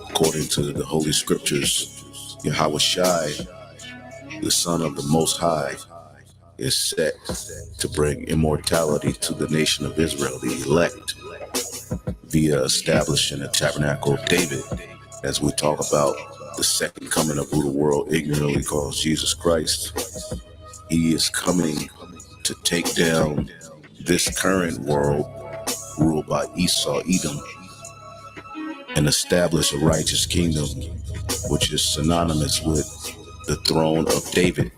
According to the Holy Scriptures, Yahawashi, the Son of the Most High, is set to bring immortality to the nation of Israel, the elect, via establishing the tabernacle of David, as we talk about the second coming of who the world ignorantly calls Jesus Christ. He is coming to take down this current world ruled by Esau, Edom, and establish a righteous kingdom, which is synonymous with the throne of David.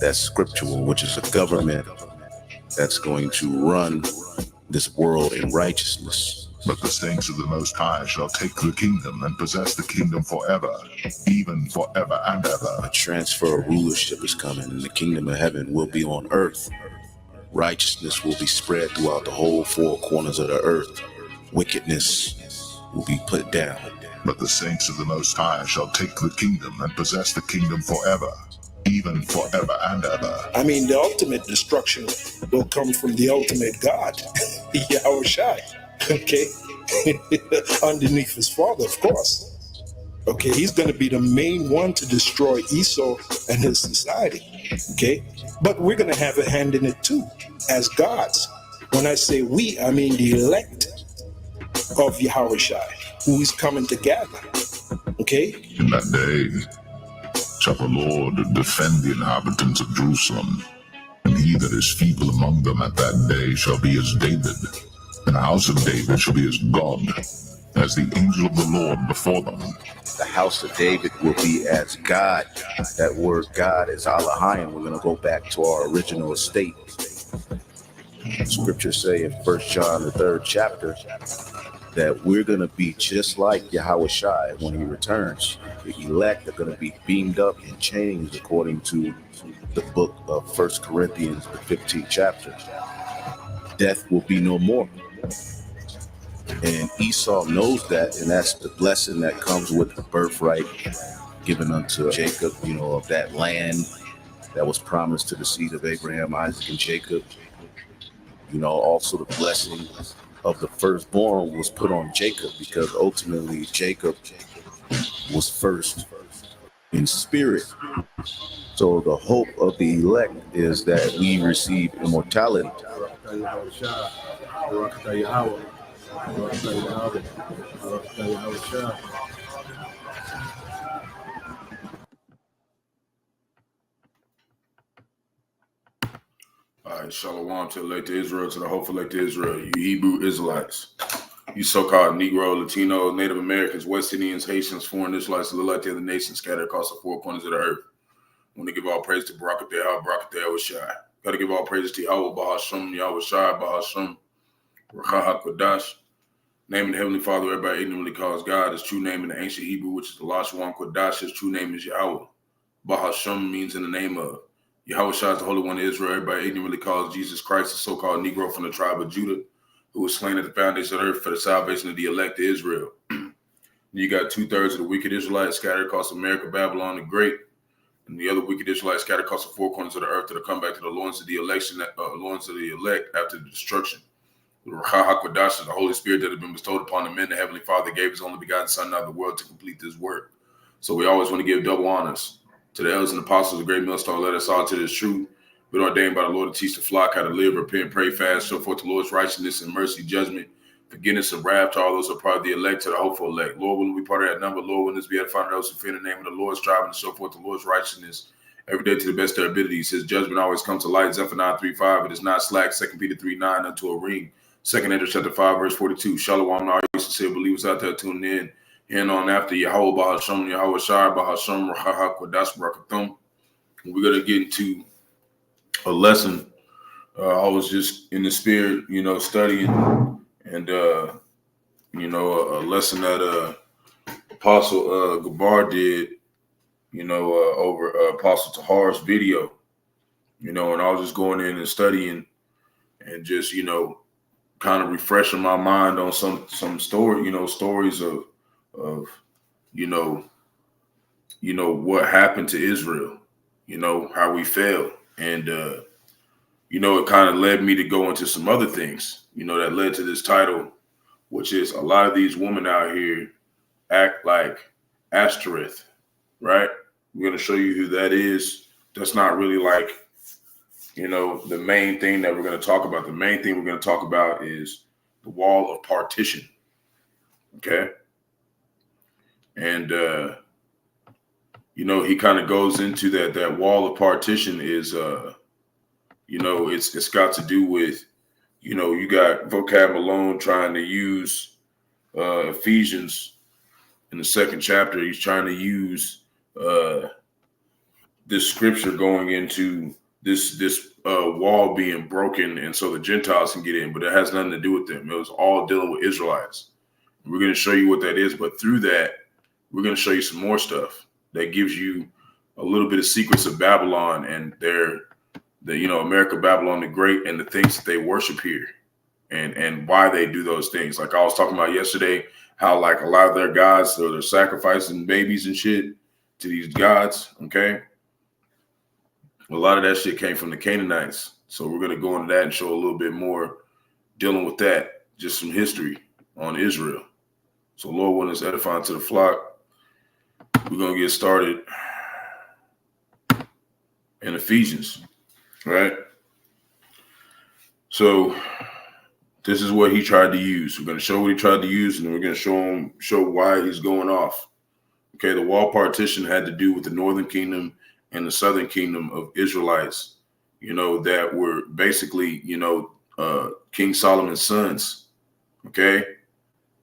That's scriptural, which is a government that's going to run this world in righteousness. But the saints of the Most High shall take the kingdom and possess the kingdom forever, even forever and ever. A transfer of rulership is coming, and the kingdom of heaven will be on earth. Righteousness will be spread throughout the whole four corners of the earth. Wickedness will be put down. But the saints of the Most High shall take the kingdom and possess the kingdom forever, even forever and ever. I mean, the ultimate destruction will come from the ultimate God, Yahawashi, okay? Underneath his father, of course. Okay, he's going to be the main one to destroy Esau and his society, okay? But we're going to have a hand in it too, as gods. When I say we, I mean the elect of Yahawashi, who is coming to gather, okay? In that day shall the Lord defend the inhabitants of Jerusalem, and he that is feeble among them at that day shall be as David, and the house of David shall be as God, as the angel of the Lord before them. The house of David will be as God. That word God is Elohim. We're going to go back to our original estate. Scriptures say in 1 John, the 3rd chapter, that we're going to be just like Yahawashi when he returns. The elect are going to be beamed up and changed according to the book of 1 Corinthians, the 15th chapter. Death will be no more. And Esau knows that, and that's the blessing that comes with the birthright given unto Jacob, of that land that was promised to the seed of Abraham, Isaac, and Jacob. Also the blessing of the firstborn was put on Jacob, because ultimately Jacob was first in spirit. So the hope of the elect is that we receive immortality. All right, shalom to elect Israel, to the hopeful elect Israel, you Hebrew Israelites, you so-called Negro, Latino, Native Americans, West Indians, Haitians, foreign Israelites, and like the other nations scattered across the four corners of the earth. I want to give all praise to Barak, Yahawashi. Got to give all praise to Yahawah, Bahasham, Yahawashi, Bahasham, Rawchaa, Qadash. Name of the Heavenly Father, everybody ignorantly calls God. His true name in the ancient Hebrew, which is the Rawchaa, Qadash. His true name is Yahawah. Bahasham means in the name of. Yahawashi is the Holy One of Israel. Everybody ignorantly calls Jesus Christ, the so-called Negro from the tribe of Judah, who was slain at the foundation of the earth for the salvation of the elect of Israel. You got 2/3 of the wicked Israelites scattered across America, Babylon the Great, and the other wicked Israelites scattered across the four corners of the earth to come back to the loins of the elect after the destruction. The Rawchaa Qadash is the Holy Spirit that had been bestowed upon the men. The Heavenly Father gave his only begotten Son out of the world to complete this work. So we always want to give double honors to the elders and apostles, the great millstone, led us all to this truth. Been ordained by the Lord to teach the flock how to live, repent, pray, fast, show forth the Lord's righteousness and mercy, judgment, forgiveness, and wrath to all those who are part of the elect, to the hopeful elect. Lord, will we be part of that number? Lord, will this be edifying those who fear the name of the Lord, striving to show forth the Lord's righteousness every day to the best of their abilities. His judgment always comes to light. Zephaniah 3:5. It is not slack. 2 Peter 3:9 unto a ring. 2 Peter chapter 5, verse 42. Shalom, all you sincere believers out there tuning in. And on after Yahawah, Bahasham, Yahawashi, Bahasham, Rawchaa, Qadash, Barak, Atham. We're going to get into a lesson. I was just in the spirit, studying, and, a lesson that Apostle Gabar did, over Apostle Tahar's video, and I was just going in and studying and just, kind of refreshing my mind on some story, stories of you know, what happened to Israel, how we failed. And, it kind of led me to go into some other things, that led to this title, which is a lot of these women out here act like Ashtoreth, right? We're going to show you who that is. That's not really like, the main thing that we're going to talk about. The main thing we're going to talk about is the wall of partition. Okay. And, he kind of goes into that wall of partition is, it's got to do with, you got Vocab Malone trying to use Ephesians in the 2nd chapter. He's trying to use this scripture going into this wall being broken, and so the Gentiles can get in, but it has nothing to do with them. It was all dealing with Israelites. We're going to show you what that is, but through that, we're going to show you some more stuff that gives you a little bit of secrets of Babylon and America, Babylon the Great, and the things that they worship here, and why they do those things. Like I was talking about yesterday, how like a lot of their gods, so they're sacrificing babies and shit to these gods. Okay. A lot of that shit came from the Canaanites. So we're going to go into that and show a little bit more dealing with that, just some history on Israel. So Lord willing, us edifying to the flock. We're going to get started in Ephesians, right? So this is what he tried to use. We're going to show what he tried to use, and then we're going to show why he's going off. Okay, the wall partition had to do with the northern kingdom and the southern kingdom of Israelites, that were basically, King Solomon's sons. Okay.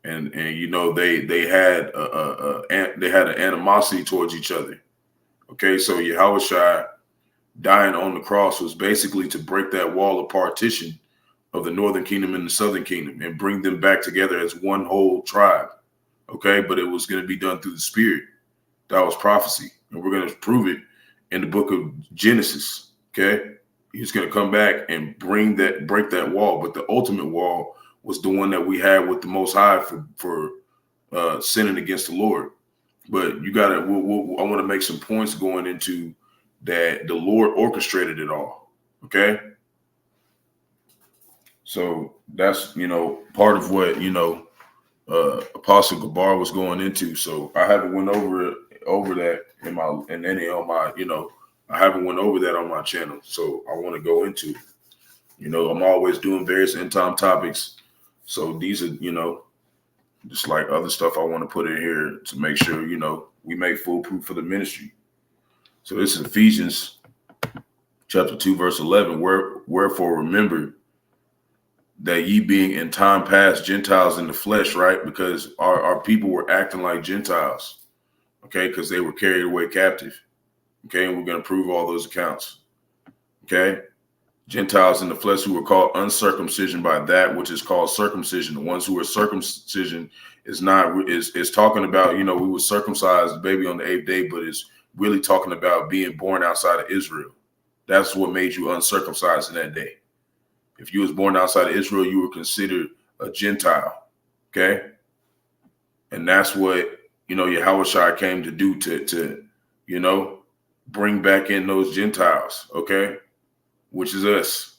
And they had an animosity towards each other. Okay. So Yahawashi dying on the cross was basically to break that wall of partition of the northern kingdom and the southern kingdom and bring them back together as one whole tribe. Okay. But it was going to be done through the Spirit. That was prophecy. And we're going to prove it in the book of Genesis. Okay. He's going to come back and break that wall. But the ultimate wall was the one that we had with the Most High for sinning against the Lord. But you got to, I want to make some points going into that the Lord orchestrated it all. Okay. So that's, part of what, Apostle Gabar was going into. So I haven't went over that I haven't went over that on my channel. So I want to go into it. I'm always doing various end time topics. So these are, just like other stuff I want to put in here to make sure, we make foolproof for the ministry. So this is Ephesians chapter 2, verse 11. Wherefore remember that ye being in time past Gentiles in the flesh, right? Because our people were acting like Gentiles. Okay, because they were carried away captive. Okay, and we're going to prove all those accounts. Okay, Gentiles in the flesh who were called uncircumcision by that which is called circumcision. The ones who are circumcision is talking about, we were circumcised, baby, on the 8th day, but it's really talking about being born outside of Israel. That's what made you uncircumcised in that day. If you was born outside of Israel, you were considered a Gentile. Okay, and that's what Yahawashi came to do to bring back in those Gentiles, okay, which is us,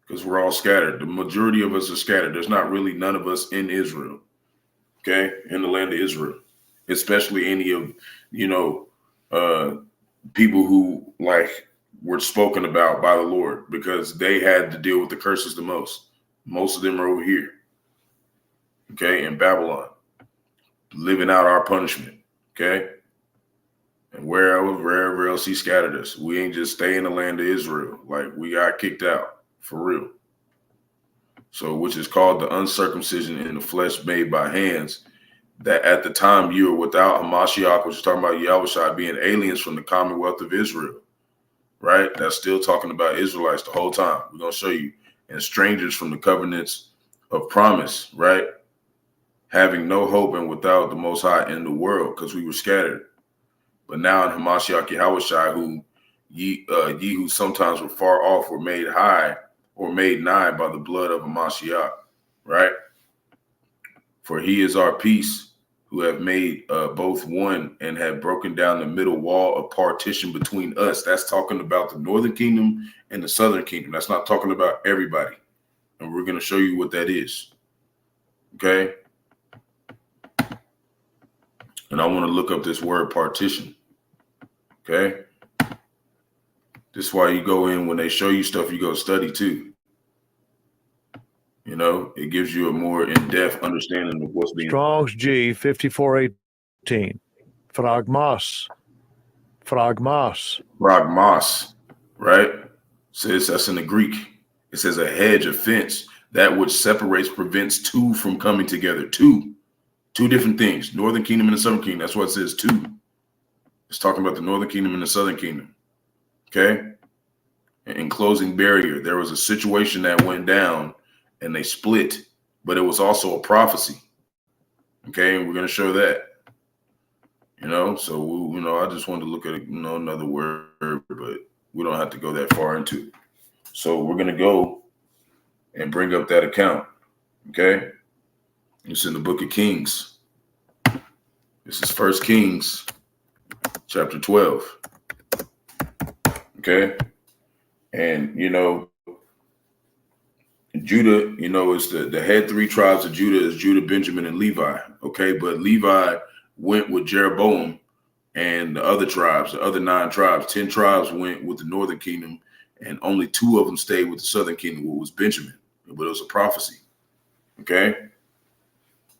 because we're all scattered. The majority of us are scattered. There's not really none of us in Israel, okay, in the land of Israel, especially any of, people who were spoken about by the Lord, because they had to deal with the curses the most. Most of them are over here, okay, in Babylon, living out our punishment, okay? And wherever else he scattered us. We ain't just stay in the land of Israel. Like, we got kicked out, for real. So, which is called the uncircumcision in the flesh made by hands, that at the time you were without Hamashiach, which is talking about Yahawashi being aliens from the commonwealth of Israel, right? That's still talking about Israelites the whole time. We're going to show you. And strangers from the covenants of promise, right? Having no hope and without the Most High in the world, because we were scattered. But now in Hamashiach Yahawashi, who ye who sometimes were far off were made high or made nigh by the blood of Hamashiach, right? For he is our peace, who have made both one and have broken down the middle wall of partition between us. That's talking about the northern kingdom and the southern kingdom. That's not talking about everybody. And we're going to show you what that is. Okay. And I want to look up this word partition. Okay. This is why you go in, when they show you stuff, you go study too. You know, it gives you a more in-depth understanding of what's being. Strong's G 5418. Phragmos. Phragmos, right? Says that's in the Greek. It says a hedge, a fence, that which separates, prevents two from coming together. Two different things. Northern kingdom and the southern kingdom. That's what it says two. It's talking about the northern kingdom and the southern kingdom. Okay. Enclosing barrier. There was a situation that went down and they split, but it was also a prophecy. Okay. And we're going to show that, you know, so, you know, I just wanted to look at, you know, another word, but we don't have to go that far into it. So we're going to go and bring up that account. Okay. It's in the book of Kings. This is 1 Kings chapter 12. Okay. And, you know, Judah, you know, is the head three tribes of Judah is Judah, Benjamin, and Levi. Okay. But Levi went with Jeroboam and the other tribes, the other 9 tribes. 10 tribes went with the northern kingdom, and only 2 of them stayed with the southern kingdom, which was Benjamin. But it was a prophecy. Okay.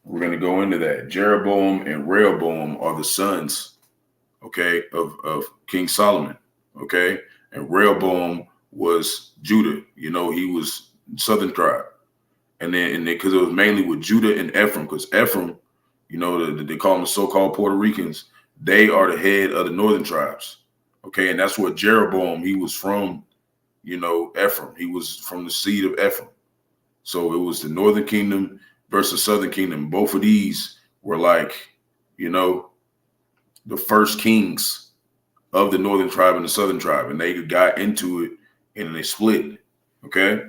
We're going to go into that. Jeroboam and Rehoboam are the sons, okay, of King Solomon. Okay. And Rehoboam was Judah. You know, he was southern tribe. And then because it was mainly with Judah and Ephraim, because Ephraim, you know, they call them the so-called Puerto Ricans. They are the head of the northern tribes. Okay. And that's what Jeroboam, he was from, you know, Ephraim. He was from the seed of Ephraim. So it was the northern kingdom versus southern kingdom. Both of these were like, you know, the first kings of the northern tribe and the southern tribe. And they got into it and they split. Okay.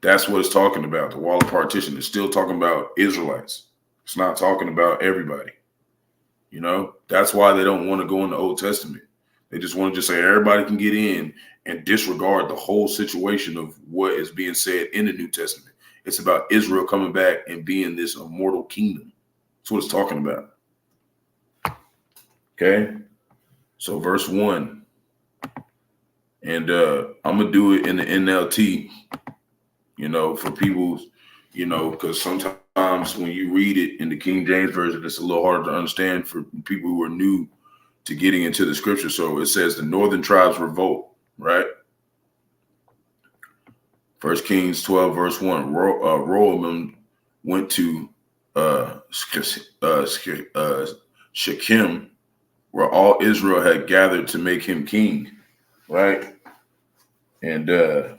That's what it's talking about. The wall of partition is still talking about Israelites. It's not talking about everybody. You know, that's why they don't want to go in the Old Testament. They just want to just say everybody can get in and disregard the whole situation of what is being said in the New Testament. It's about Israel coming back and being this immortal kingdom. That's what it's talking about. Okay. So verse 1. And I'm going to do it in the NLT, you know, for people, you know, because sometimes when you read it in the King James Version, it's a little harder to understand for people who are new to getting into the scripture. So it says the northern tribes revolt, right? 1 Kings 12, verse 1. Rehoboam went to Shechem, where all Israel had gathered to make him king, right? And let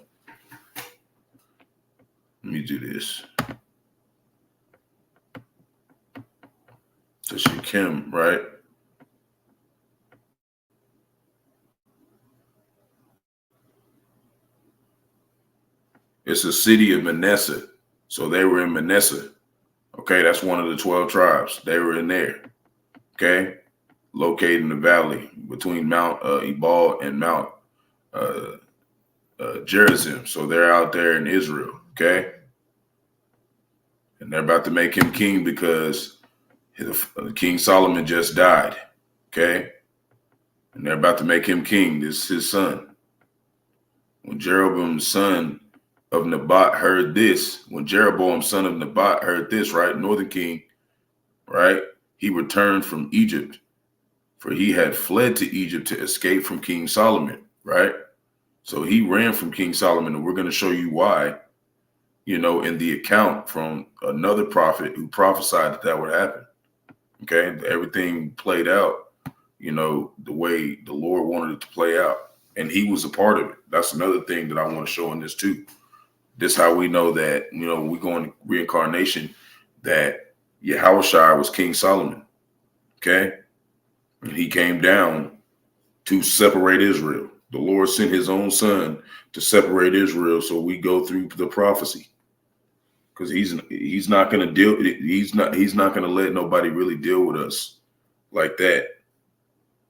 me do this. To Shechem, right? It's a city of Manasseh. So they were in Manasseh. Okay, that's one of the 12 tribes. They were in there. Okay, located in the valley between Mount Ebal and Mount Gerizim. So they're out there in Israel. Okay, and they're about to make him king because King Solomon just died. Okay, and they're about to make him king. This is his son. When Jeroboam's son of Nebat heard this, when Jeroboam, son of Nebat, heard this, right, northern king, right, he returned from Egypt, for he had fled to Egypt to escape from King Solomon, right? So he ran from King Solomon, and we're going to show you why, you know, in the account from another prophet who prophesied that that would happen. Okay, everything played out, you know, the way the Lord wanted it to play out, and he was a part of it. That's another thing that I want to show in this too. This is how we know that, you know, we go into reincarnation, that Yahawashi was King Solomon. Okay. And he came down to separate Israel. The Lord sent his own son to separate Israel. So we go through the prophecy. because he's not going to deal. He's not going to let nobody really deal with us like that.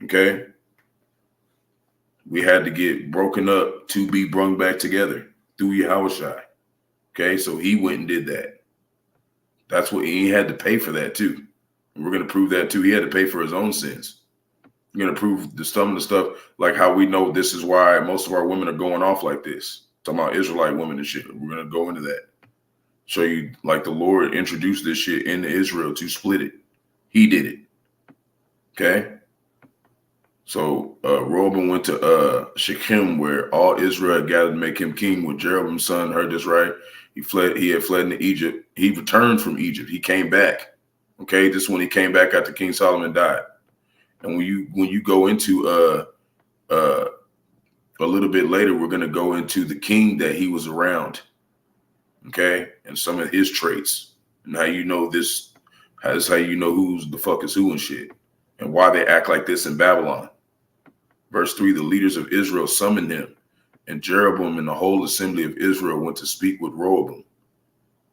Okay. We had to get broken up to be brung back together through Yahawashi. Okay. So he went and did that. That's what he had to pay for that too. And we're going to prove that too. He had to pay for his own sins. We're going to prove some of the stuff, like how we know this is why most of our women are going off like this. Talking about Israelite women and shit. We're going to go into that. Show you like the Lord introduced this shit into Israel to split it. He did it. Okay. So Rehoboam went to Shechem, where all Israel had gathered to make him king. When Jeroboam's son heard this, right? He had fled into Egypt. He returned from Egypt. He came back. Okay. This is when he came back after King Solomon died. And when you go into a little bit later, we're going to go into the king that he was around. Okay. And some of his traits and how you know this. That's how you know who's the fuck is who and shit, and why they act like this in Babylon. Verse 3, the leaders of Israel summoned him, and Jeroboam and the whole assembly of Israel went to speak with Rehoboam.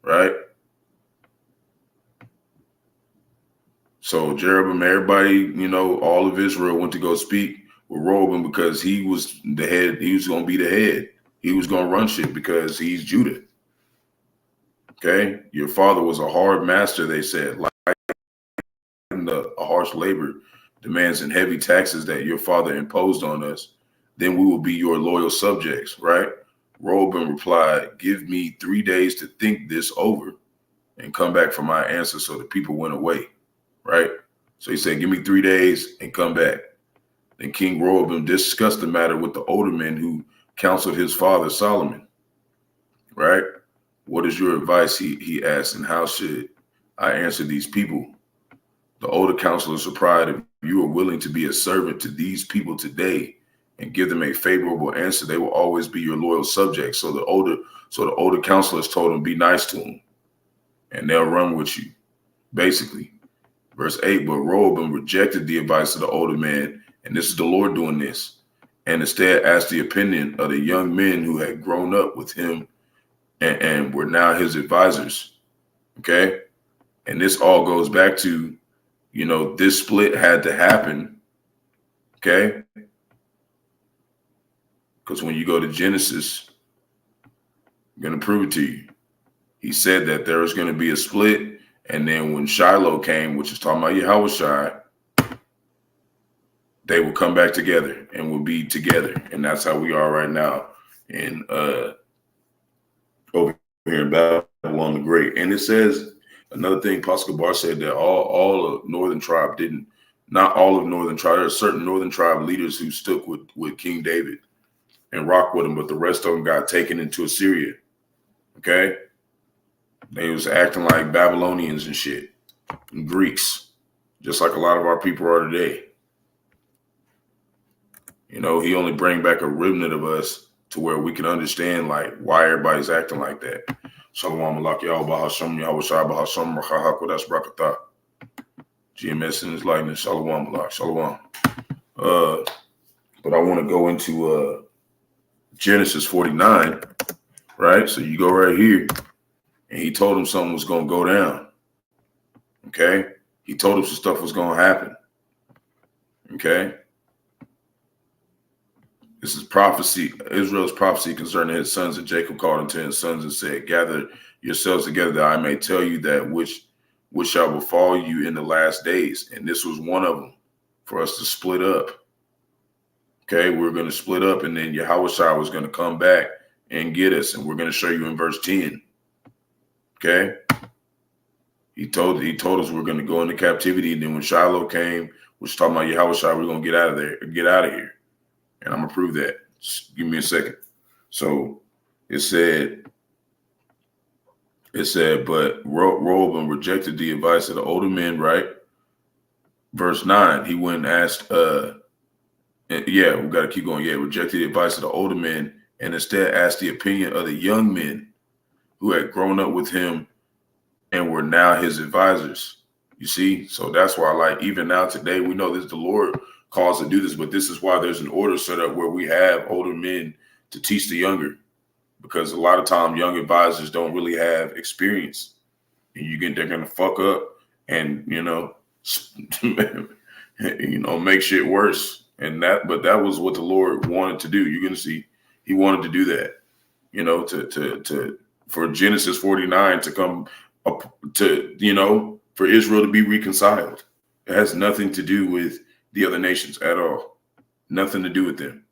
Right? So Jeroboam, everybody, you know, all of Israel went to go speak with Rehoboam because he was the head. He was going to be the head. He was going to run shit because he's Judah. Okay? Your father was a hard master, they said. Like a harsh labor demands and heavy taxes that your father imposed on us, then we will be your loyal subjects, right? Rehoboam replied, give me 3 days to think this over and come back for my answer. So the people went away, right? So he said, give me 3 days and come back. Then King Rehoboam discussed the matter with the older men who counseled his father Solomon, right? What is your advice, he asked, and how should I answer these people? The older counselors replied, if you are willing to be a servant to these people today and give them a favorable answer, they will always be your loyal subjects. So the older counselors told him, be nice to them and they'll run with you, basically. Verse 8, but Rehoboam rejected the advice of the older man, and this is the Lord doing this, and instead asked the opinion of the young men who had grown up with him and were now his advisors. Okay. And this all goes back to, you know, this split had to happen, okay? Because when you go to Genesis, I'm going to prove it to you. He said that there was going to be a split, and then when Shiloh came, which is talking about Yahawashi, they will come back together and will be together. And that's how we are right now in over here in Babylon the Great. And it says, another thing, Pascal Bar said that all of Northern Tribe not all of Northern Tribe. There are certain Northern Tribe leaders who stuck with King David and rocked with him, but the rest of them got taken into Assyria. Okay? They was acting like Babylonians and shit, and Greeks, just like a lot of our people are today. You know, he only bring back a remnant of us to where we can understand like why everybody's acting like that. Shalom, Malak, Yahawah, Bahasham, Yahawashi, Bahasham, Qadash, Barak, GMS in his likeness. Shalom, Malak, Shalom. But I want to go into Genesis 49, right? So you go right here, and he told him something was going to go down. Okay? He told him some stuff was going to happen. Okay? This is prophecy, Israel's prophecy concerning his sons, and Jacob called unto his sons and said, gather yourselves together that I may tell you that which shall befall you in the last days. And this was one of them for us to split up. Okay, we're going to split up, and then Yahawashi was going to come back and get us. And we're going to show you in verse 10. Okay. He told us we're going to go into captivity. And then when Shiloh came, which is talking about Yahawashi, we're going to get out of there, get out of here. And I'm going to prove that. Just give me a second. So it said, but Rehoboam rejected the advice of the older men, right? Verse 9, he went and asked, yeah, we got to keep going. Yeah, rejected the advice of the older men and instead asked the opinion of the young men who had grown up with him and were now his advisors. You see? So that's why, like, even now today, we know this, the Lord calls to do this, but this is why there's an order set up where we have older men to teach the younger. because a lot of time young advisors don't really have experience, and they're gonna fuck up and make shit worse. But that was what the Lord wanted to do. You're gonna see He wanted to do that. For Genesis 49 to come up for Israel to be reconciled. It has nothing to do with the other nations at all. Nothing to do with them.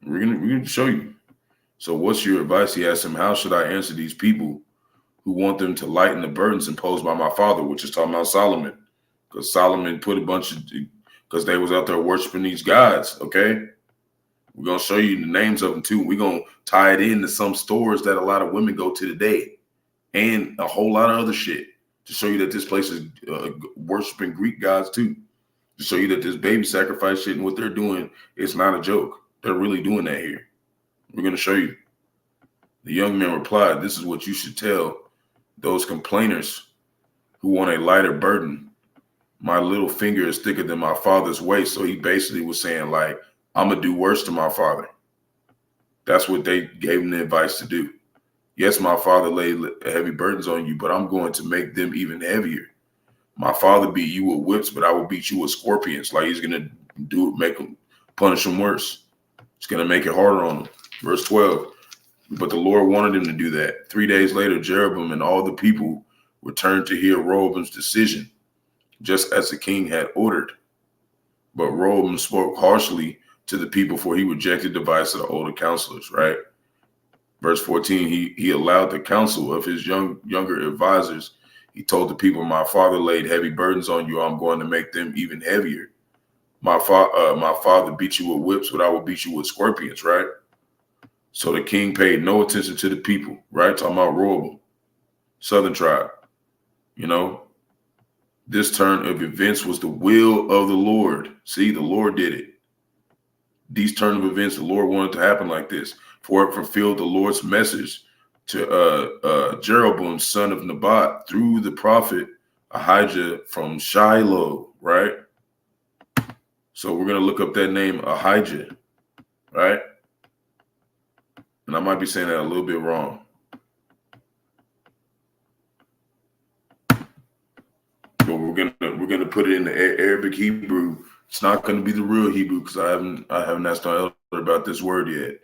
We're gonna show you. So what's your advice? He asked him, how should I answer these people who want them to lighten the burdens imposed by my father, which is talking about Solomon. Because Solomon put because they was out there worshiping these gods, okay? We're going to show you the names of them too. We're going to tie it into some stores that a lot of women go to today and a whole lot of other shit to show you that this place is worshiping Greek gods too. To show you that this baby sacrifice shit and what they're doing is not a joke. They're really doing that here. We're going to show you. The young man replied, this is what you should tell those complainers who want a lighter burden. My little finger is thicker than my father's waist. So he basically was saying, like, I'm going to do worse to my father. That's what they gave him the advice to do. Yes, my father laid heavy burdens on you, but I'm going to make them even heavier. My father beat you with whips, but I will beat you with scorpions. Like he's going to punish them worse. It's going to make it harder on them. Verse 12. But the Lord wanted him to do that. 3 days later, Jeroboam and all the people returned to hear Rehoboam's decision, just as the king had ordered. But Rehoboam spoke harshly to the people, for he rejected the advice of the older counselors, right? Verse 14, he allowed the counsel of his younger advisors. He told the people, my father laid heavy burdens on you. I'm going to make them even heavier. My father beat you with whips, but I will beat you with scorpions, right? So the king paid no attention to the people, right? Talking about Rehoboam, southern tribe. This turn of events was the will of the Lord. See, the Lord did it. These turn of events, the Lord wanted to happen like this, for it fulfilled the Lord's message to Jeroboam, son of Nebat, through the prophet Ahijah from Shiloh, right? So we're going to look up that name, Ahijah, right? And I might be saying that a little bit wrong. But we're gonna put it in the Arabic Hebrew. It's not going to be the real Hebrew because I haven't asked my elder about this word yet.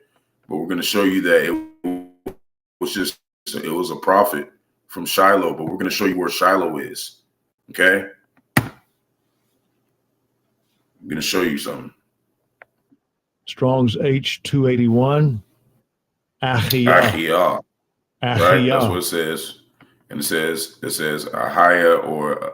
But we're going to show you that it was a prophet from Shiloh. But we're going to show you where Shiloh is. Okay, I'm going to show you something. Strong's H281. Ahiyah. Right? That's what it says. And it says Ahiyah or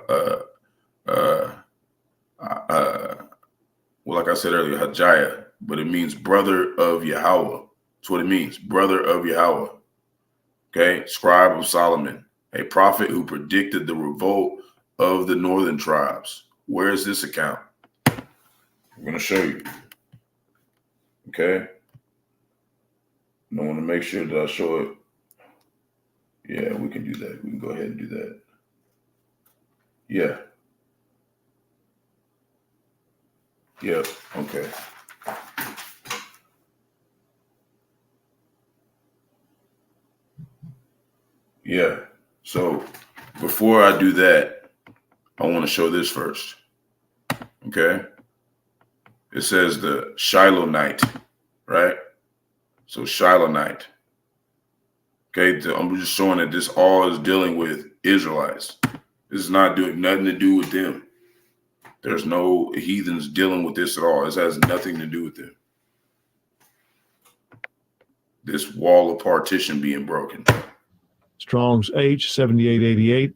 like I said earlier, Hajjah, but it means brother of Yahawah. That's what it means, brother of Yahawah. Okay, scribe of Solomon, a prophet who predicted the revolt of the northern tribes. Where is this account? I'm going to show you. Okay. I want to make sure that I show it. Yeah, we can do that. We can go ahead and do that. Yeah. Yep. Okay. Yeah. So before I do that, I want to show this first. Okay. It says the Shilonite, right? So Shilonite. Okay. I'm just showing that this all is dealing with Israelites. This is not doing nothing to do with them. There's no heathens dealing with this at all. This has nothing to do with them. This wall of partition being broken. Strong's H7888.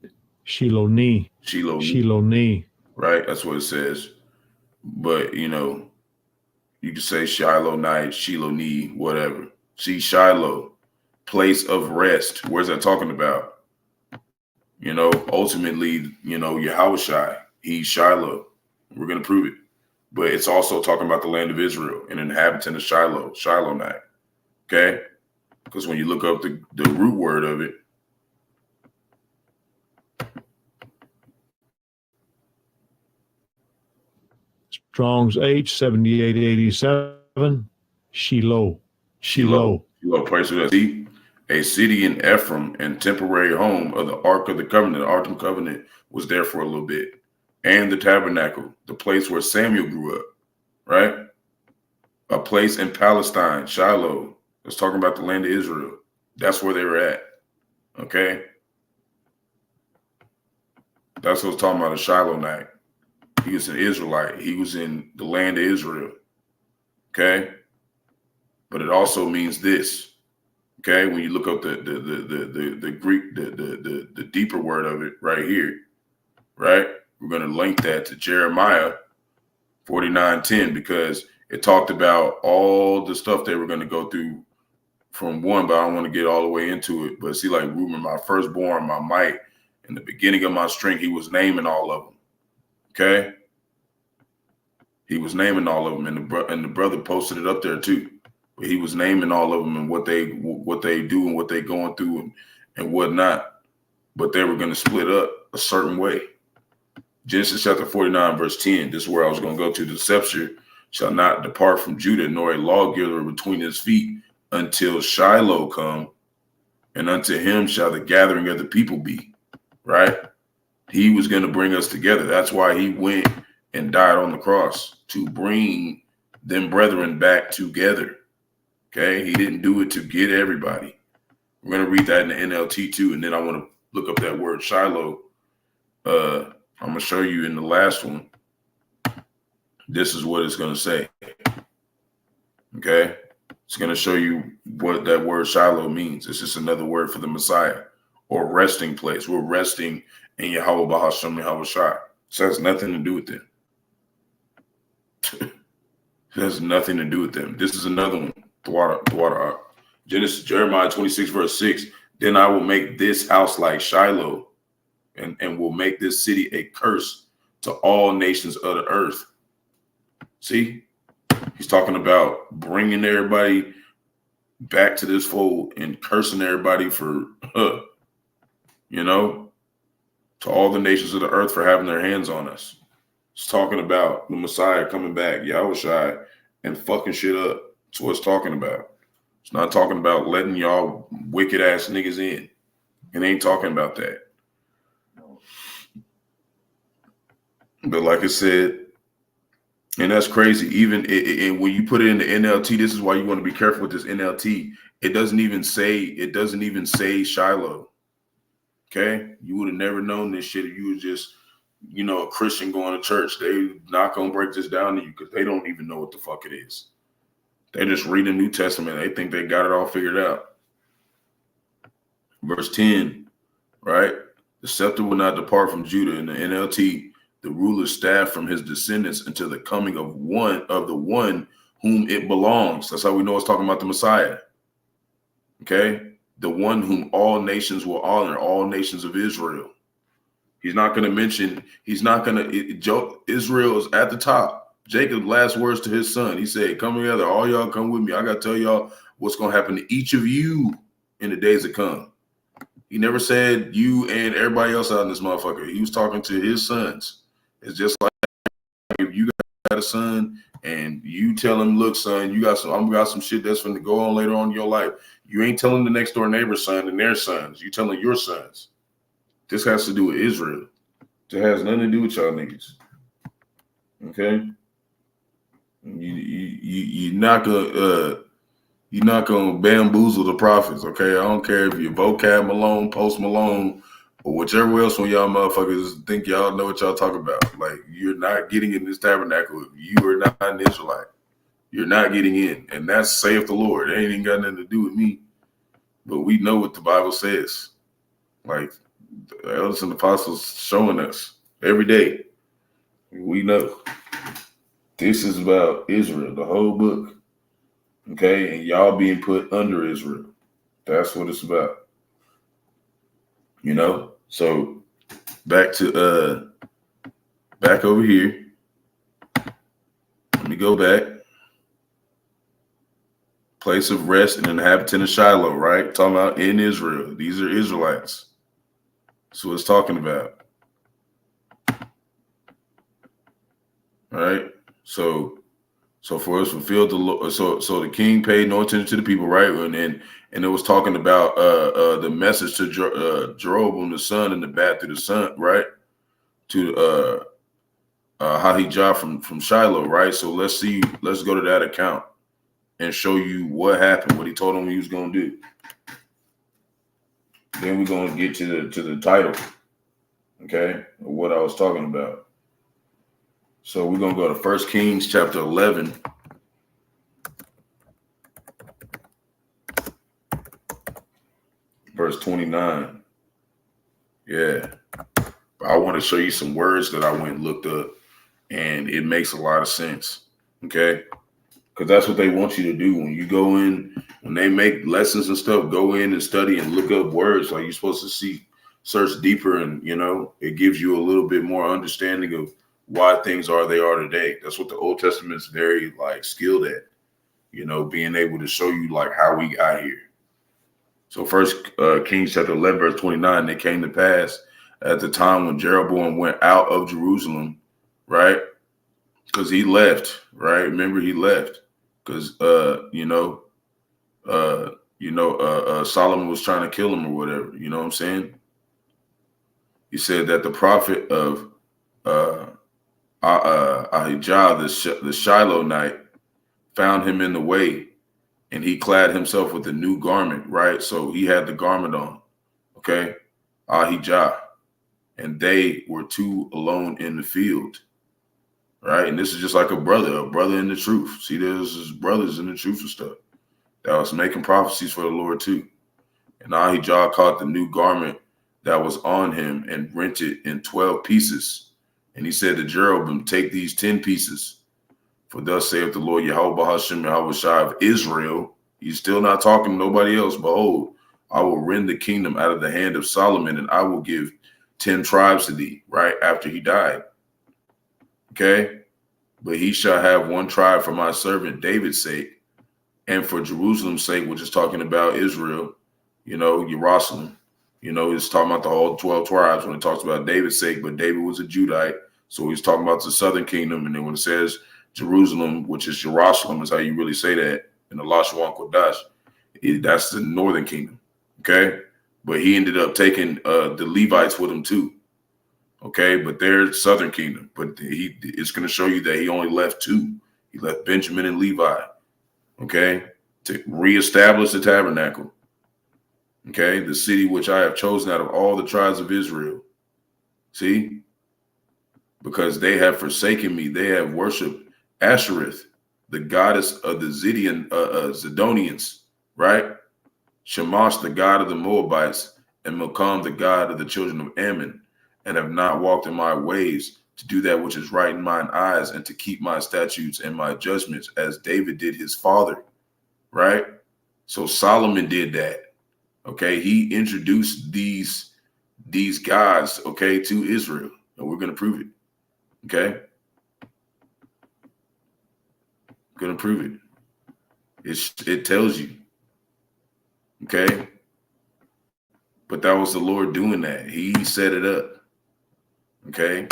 Shiloni. Right? That's what it says. But, you can say Shiloh night, Shiloni, whatever. See, Shiloh, place of rest. Where's that talking about? Ultimately, Yahawashi, he's Shiloh. We're going to prove it. But it's also talking about the land of Israel, an inhabitant of Shiloh, Shilonite. Okay? Because when you look up the root word of it, Strong's H7887. Shiloh. You know, place with that. See, a city in Ephraim and temporary home of the Ark of the Covenant. The Ark of the Covenant was there for a little bit. And the tabernacle, the place where Samuel grew up, right? A place in Palestine, Shiloh. It's talking about the land of Israel. That's where they were at. Okay? That's what it's talking about, a Shiloh night. He was an Israelite. He was in the land of Israel. Okay? But it also means this. Okay, when you look up the Greek, the deeper word of it right here, right? We're going to link that to Jeremiah 49:10 because it talked about all the stuff they were going to go through from one, but I don't want to get all the way into it. But see, like Reuben, my firstborn, my might, in the beginning of my strength, he was naming all of them. Okay, he was naming all of them, and the brother posted it up there too. But he was naming all of them and what they do and what they going through and whatnot. But they were going to split up a certain way. Genesis chapter 49, verse 10. This is where I was going to go to. The scepter shall not depart from Judah, nor a lawgiver between his feet until Shiloh come, and unto him shall the gathering of the people be. Right? He was going to bring us together. That's why he went and died on the cross, to bring them brethren back together. Okay, he didn't do it to get everybody. We're going to read that in the NLT too, and then I want to look up that word Shiloh. I'm going to show you in the last one. This is what it's going to say. Okay, it's going to show you what that word Shiloh means. It's just another word for the Messiah or resting place. We're resting in Yahawah, Bahasham, Yahawashi. So it has nothing to do with them. It has nothing to do with them. This is another one. The water. Jeremiah 26, verse 6. Then I will make this house like Shiloh, and will make this city a curse to all nations of the earth. See, he's talking about bringing everybody back to this fold and cursing everybody for, to all the nations of the earth for having their hands on us. It's talking about the Messiah coming back, Yahawashi, and fucking shit up. That's what it's talking about. It's not talking about letting y'all wicked ass niggas in. It ain't talking about that. But like I said, and that's crazy. Even when you put it in the NLT, this is why you want to be careful with this NLT. It doesn't even say Shiloh. Okay, you would have never known this shit if you was just, a Christian going to church. They not gonna break this down to you because they don't even know what the fuck it is. They just read the New Testament. They think they got it all figured out. Verse 10, right? The scepter will not depart from Judah. In the NLT, the ruler's staff from his descendants until the coming of the one whom it belongs. That's how we know it's talking about the Messiah. Okay? The one whom all nations will honor, all nations of Israel. He's not going to mention, Israel is at the top. Jacob's last words to his son, he said, come together, all y'all come with me. I got to tell y'all what's going to happen to each of you in the days to come. He never said you and everybody else out in this motherfucker. He was talking to his sons. It's just like if you got a son and you tell him, look, son, I'm got some shit that's going to go on later on in your life. You ain't telling the next door neighbor's son and their sons. You telling your sons. This has to do with Israel. It has nothing to do with y'all niggas. Okay? You're not gonna bamboozle the prophets, okay? I don't care if you're Vocab Malone, Post Malone, or whichever else one y'all motherfuckers think y'all know what y'all talk about. Like, you're not getting in this tabernacle if you are not an Israelite. You're not getting in, and that's saith the Lord. It ain't even got nothing to do with me, but we know what the Bible says. Like the elders and apostles showing us every day. We know. This is about Israel, the whole book. Okay, and y'all being put under Israel. That's what it's about. So back over here. Let me go back. Place of rest and inhabitant of Shiloh, right? Talking about in Israel. These are Israelites. That's what it's talking about. All right. So So for us fulfilled the law. So the king paid no attention to the people, right? And it was talking about the message to Jeroboam the son and the bat through the son, right? To Ahijah from Shiloh, right? So let's go to that account and show you what happened, what he told him he was going to do. Then we're going to get to the title, okay, of what I was talking about. So we're going to go to 1 Kings chapter 11. Verse 29. Yeah. I want to show you some words that I went and looked up, and it makes a lot of sense, okay? Because that's what they want you to do when you go in, when they make lessons and stuff, go in and study and look up words. Like, you're supposed to search deeper, and, you know, it gives you a little bit more understanding of why things are they are today. That's what the Old Testament is very, like, skilled at, you know, being able to show you, like, how we got here. So 1 Kings chapter 11, verse 29, it came to pass at the time when Jeroboam went out of Jerusalem, right? Because he left, right? Remember, he left because, Solomon was trying to kill him or whatever. You know what I'm saying? He said that the prophet of Ahijah, the Shilonite, found him in the way, and he clad himself with a new garment, right? So he had the garment on, okay? Ahijah. And they were two alone in the field, right? And this is just like a brother in the truth. See, there's his brothers in the truth and stuff that was making prophecies for the Lord too. And Ahijah caught the new garment that was on him and rent it in 12 pieces. And he said to Jeroboam, take these 10 pieces. For thus saith the Lord Yahawah, Bahasham, Yahawashi of Israel. He's still not talking to nobody else. Behold, I will rend the kingdom out of the hand of Solomon, and I will give 10 tribes to thee, right? After he died. Okay? But he shall have one tribe for my servant David's sake, and for Jerusalem's sake, which is talking about Israel, you know, Jerusalem. You know, it's talking about the whole 12 tribes when it talks about David's sake, but David was a Judite. So he's talking about the southern kingdom. And then when it says Jerusalem, which is Jerusalem, is how you really say that in the Rawchaa Qadash, that's the northern kingdom. Okay? But he ended up taking the Levites with him too. Okay, but they're southern kingdom. But it's going to show you that he only left two. He left Benjamin and Levi. Okay, to reestablish the tabernacle. Okay, the city which I have chosen out of all the tribes of Israel. See, because they have forsaken me, they have worshipped Ashtoreth, the goddess of the Zidonians, right? Shamash, the god of the Moabites, and Milcom, the god of the children of Ammon, and have not walked in my ways to do that which is right in mine eyes, and to keep my statutes and my judgments as David did his father, right? So Solomon did that. Okay, he introduced these gods, okay, to Israel, and we're going to prove it. Okay, going to prove it. It tells you. Okay, but that was the Lord doing that. He set it up. Okay.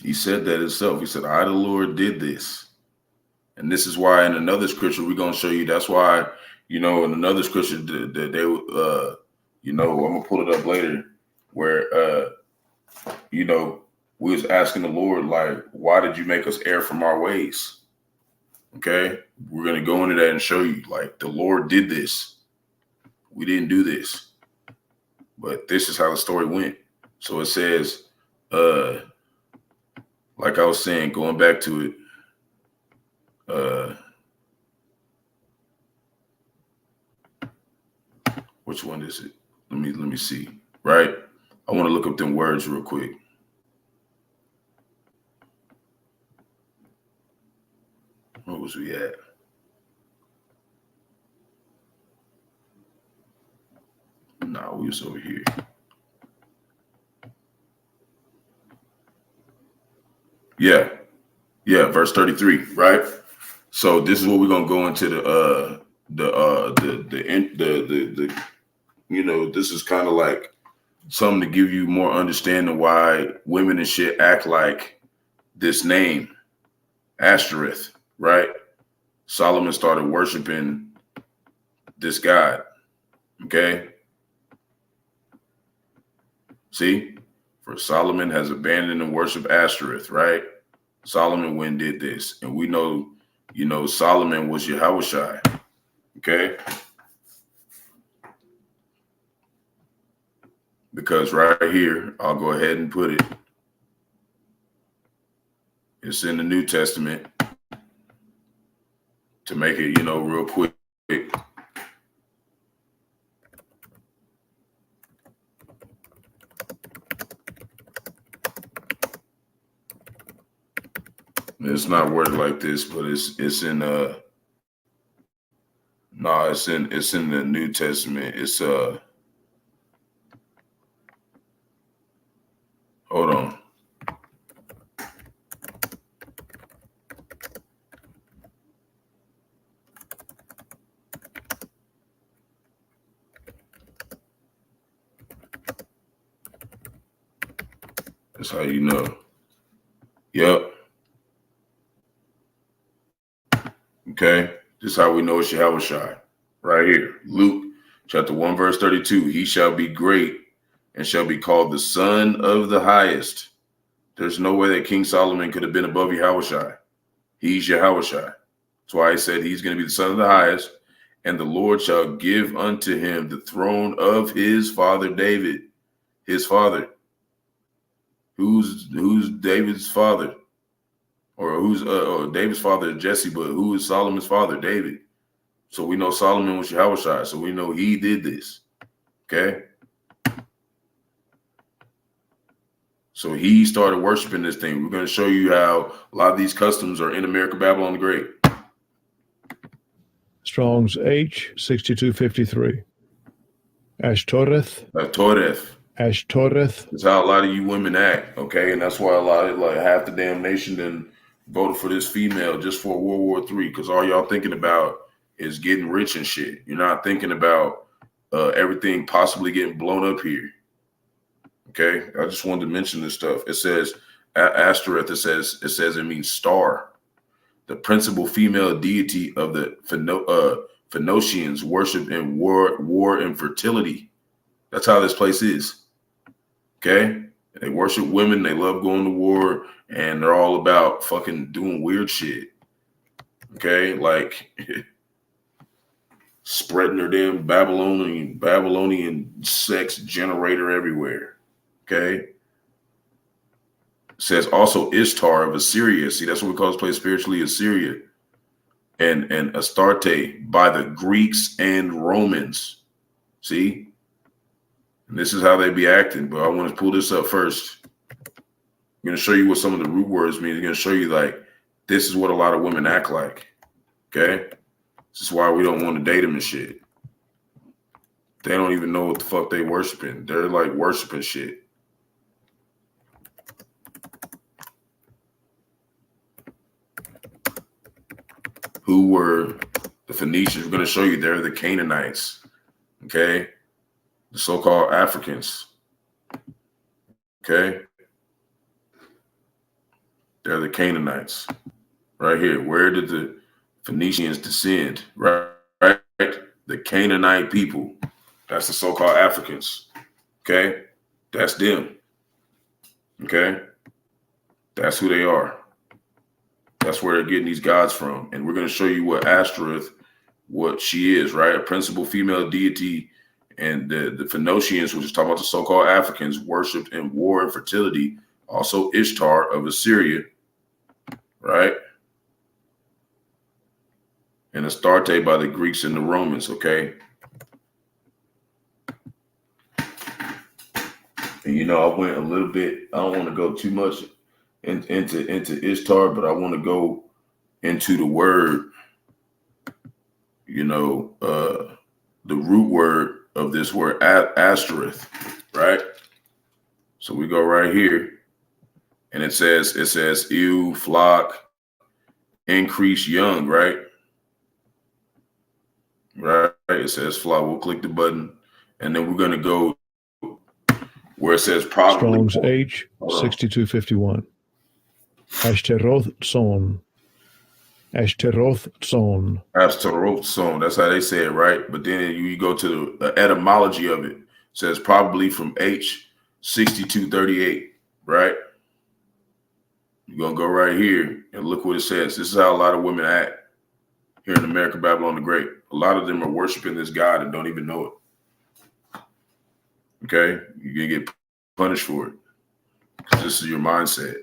He said that himself. He said, I, the Lord, did this. And this is why in another scripture, we're going to show you. That's why, you know, in another scripture that they, you know, I'm going to pull it up later where, you know, we was asking the Lord, like, why did you make us err from our ways? Okay. We're going to go into that and show you, like, the Lord did this. We didn't do this. But this is how the story went. So it says, like I was saying, going back to it, which one is it? Let me see. Right? I want to look up them words real quick. Where was we at? No, we was over here. Yeah, verse 33, right? So this is what we're gonna go into the you know, this is kind of like something to give you more understanding why women and shit act like this name, Ashtoreth, right? Solomon started worshiping this god, okay? See? For Solomon has abandoned and worshiped Ashtoreth, right? Solomon went and did this. And we know, Solomon was Yahawashi, okay? Because right here, I'll go ahead and put it. It's in the New Testament to make it, real quick. It's not worded like this, but it's in it's in the New Testament. It's hold on. That's how you know. Yep. Okay. This is how we know it's Yahawashi. Right here. Luke chapter 1, verse 32. He shall be great and shall be called the Son of the Highest. There's no way that King Solomon could have been above Yahawashi. He's Yahawashi. That's why he said he's going to be the Son of the Highest. And the Lord shall give unto him the throne of his father David. His father. Who's David's father? Or who's David's father is Jesse, but who is Solomon's father? David. So we know Solomon was Yahawashi, so we know he did this. Okay? So he started worshiping this thing. We're going to show you how a lot of these customs are in America, Babylon the Great. Strong's H 6253. Ashtoreth. Ashtoreth. That's how a lot of you women act, okay? And that's why a lot of, half the damn nation then voted for this female just for World War III, because all y'all thinking about is getting rich and shit. You're not thinking about everything possibly getting blown up here. Okay, I just wanted to mention this stuff. It says Ashtoreth. It says it means star. The principal female deity of the Phoenicians worship in war and fertility. That's how this place is. Okay, they worship women. They love going to war, and they're all about fucking doing weird shit. Okay, like spreading their damn Babylonian sex generator everywhere. Okay. It says also Ishtar of Assyria. See, that's what we call this place spiritually, Assyria. And Astarte by the Greeks and Romans. See? And this is how they be acting. But I want to pull this up first. I'm going to show you what some of the root words mean. I'm going to show you, this is what a lot of women act like. Okay? This is why we don't want to date them and shit. They don't even know what the fuck they worshiping. They're worshiping shit. Who were the Phoenicians? We're going to show you they're the Canaanites, okay? The so-called Africans, okay? They're the Canaanites, right here. Where did the Phoenicians descend? Right? The Canaanite people. That's the so-called Africans, okay? That's them, okay? That's who they are. That's where they're getting these gods from. And we're going to show you what Ashtoreth, what she is, right? A principal female deity. And the Phoenicians, which is talking about the so-called Africans, worshipped in war and fertility. Also Ishtar of Assyria, right? And Astarte by the Greeks and the Romans, okay? And, I went a little bit, I don't want to go too much into Ishtar, but I want to go into the word, the root word of this word, Ashtoreth, right? So we go right here, and it says, ewe, flock, increase young, right? Right, it says flock. We'll click the button, and then we're going to go where it says probably. Strong's H 6251. Ashtoreth son. Ashtoreth son. Ashtoreth son. That's how they say it, right? But then you go to the etymology of it. It says probably from H 6238, right? You're going to go right here and look what it says. This is how a lot of women act here in America, Babylon the Great. A lot of them are worshiping this God and don't even know it. Okay? You're going to get punished for it. Because this is your mindset.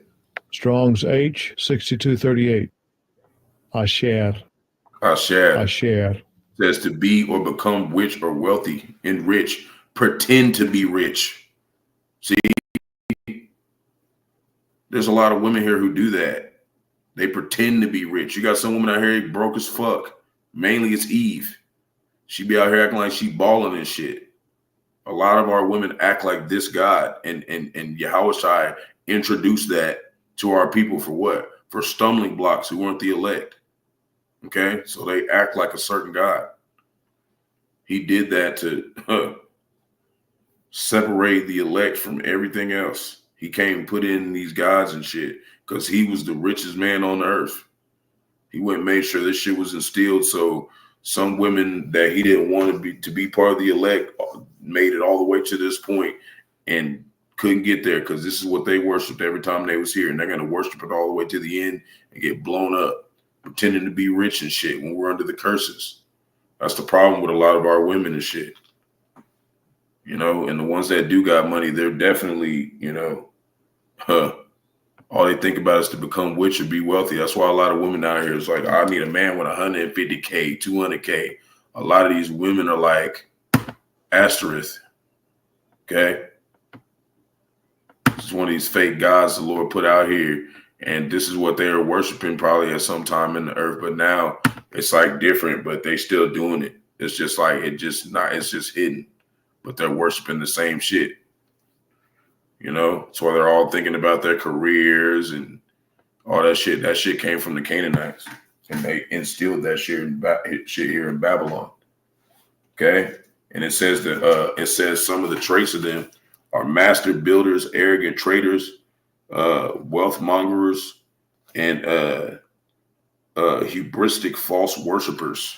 Strong's H 6238. Asher. Asher. Asher. Says to be or become rich or wealthy and rich. Pretend to be rich. See? There's a lot of women here who do that. They pretend to be rich. You got some women out here broke as fuck. Mainly it's Eve. She be out here acting like she balling and shit. A lot of our women act like this God, and Yahawashi introduced that to our people for what? For stumbling blocks who weren't the elect. Okay? So they act like a certain God. He did that to separate the elect from everything else. He came and put in these gods and shit because he was the richest man on earth. He went and made sure this shit was instilled. So some women that he didn't want to be part of the elect made it all the way to this point and couldn't get there because this is what they worshiped every time they was here. And they're going to worship it all the way to the end and get blown up, pretending to be rich and shit when we're under the curses. That's the problem with a lot of our women and shit. You know, and the ones that do got money, they're definitely, you know, all they think about is to become rich or be wealthy. That's why a lot of women out here is like, I need a man with 150K, 200K. A lot of these women are like Ashtoreth. Okay. This is one of these fake gods the Lord put out here. And this is what they are worshiping probably at some time in the earth. But now it's like different, but they still doing it. It's just like, it's just hidden. But they're worshiping the same shit. You know, that's why they're all thinking about their careers and all that shit. That shit came from the Canaanites, and they instilled that shit here in Babylon. Okay, and it says that some of the traits of them are master builders, arrogant traders, wealth mongers, and hubristic false worshipers.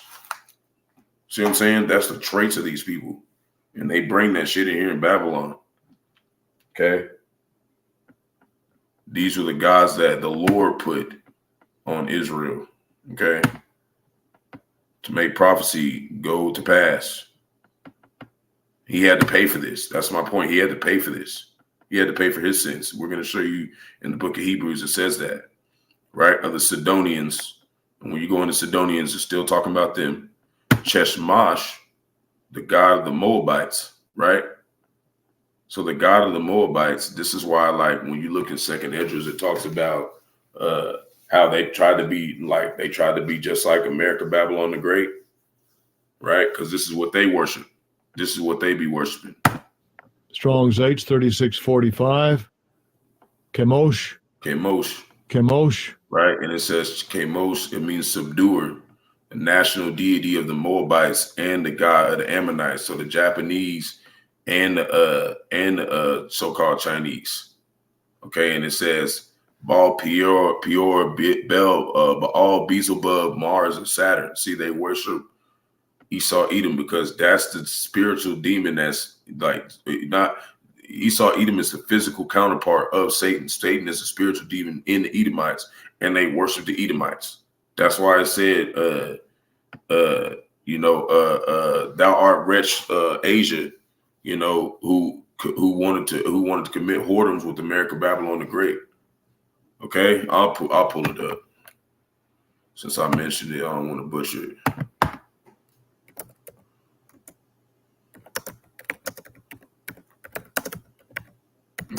See what I'm saying? That's the traits of these people. And they bring that shit in here in Babylon. Okay. These are the gods that the Lord put on Israel. Okay. To make prophecy go to pass. He had to pay for this. That's my point. He had to pay for this. He had to pay for his sins. We're going to show you in the book of Hebrews, it says that. Right? Of the Sidonians. And when you go into Sidonians, it's still talking about them. Cheshmash, the god of the Moabites, right? So the god of the Moabites, this is why, like, when you look at Second Esdras, it talks about how they tried to be just like America, Babylon the Great, right? Because this is what they worship. This is what they be worshiping. Strong's H 3645. Chemosh. Chemosh. Chemosh. Right, and it says Chemosh. It means subduer, the national deity of the Moabites and the god of the Ammonites. So the Japanese and the so-called Chinese. Okay, and it says Baal Peor, Baal, Beelzebub, Mars, and Saturn. See, they worship Esau Edom because that's the spiritual demon that's like not Esau Edom is the physical counterpart of Satan. Satan is a spiritual demon in the Edomites, and they worship the Edomites. That's why I said, thou art wretch, Asia, you know, who wanted to commit whoredoms with America, Babylon the Great. Okay, I'll pull it up. Since I mentioned it, I don't want to butcher it.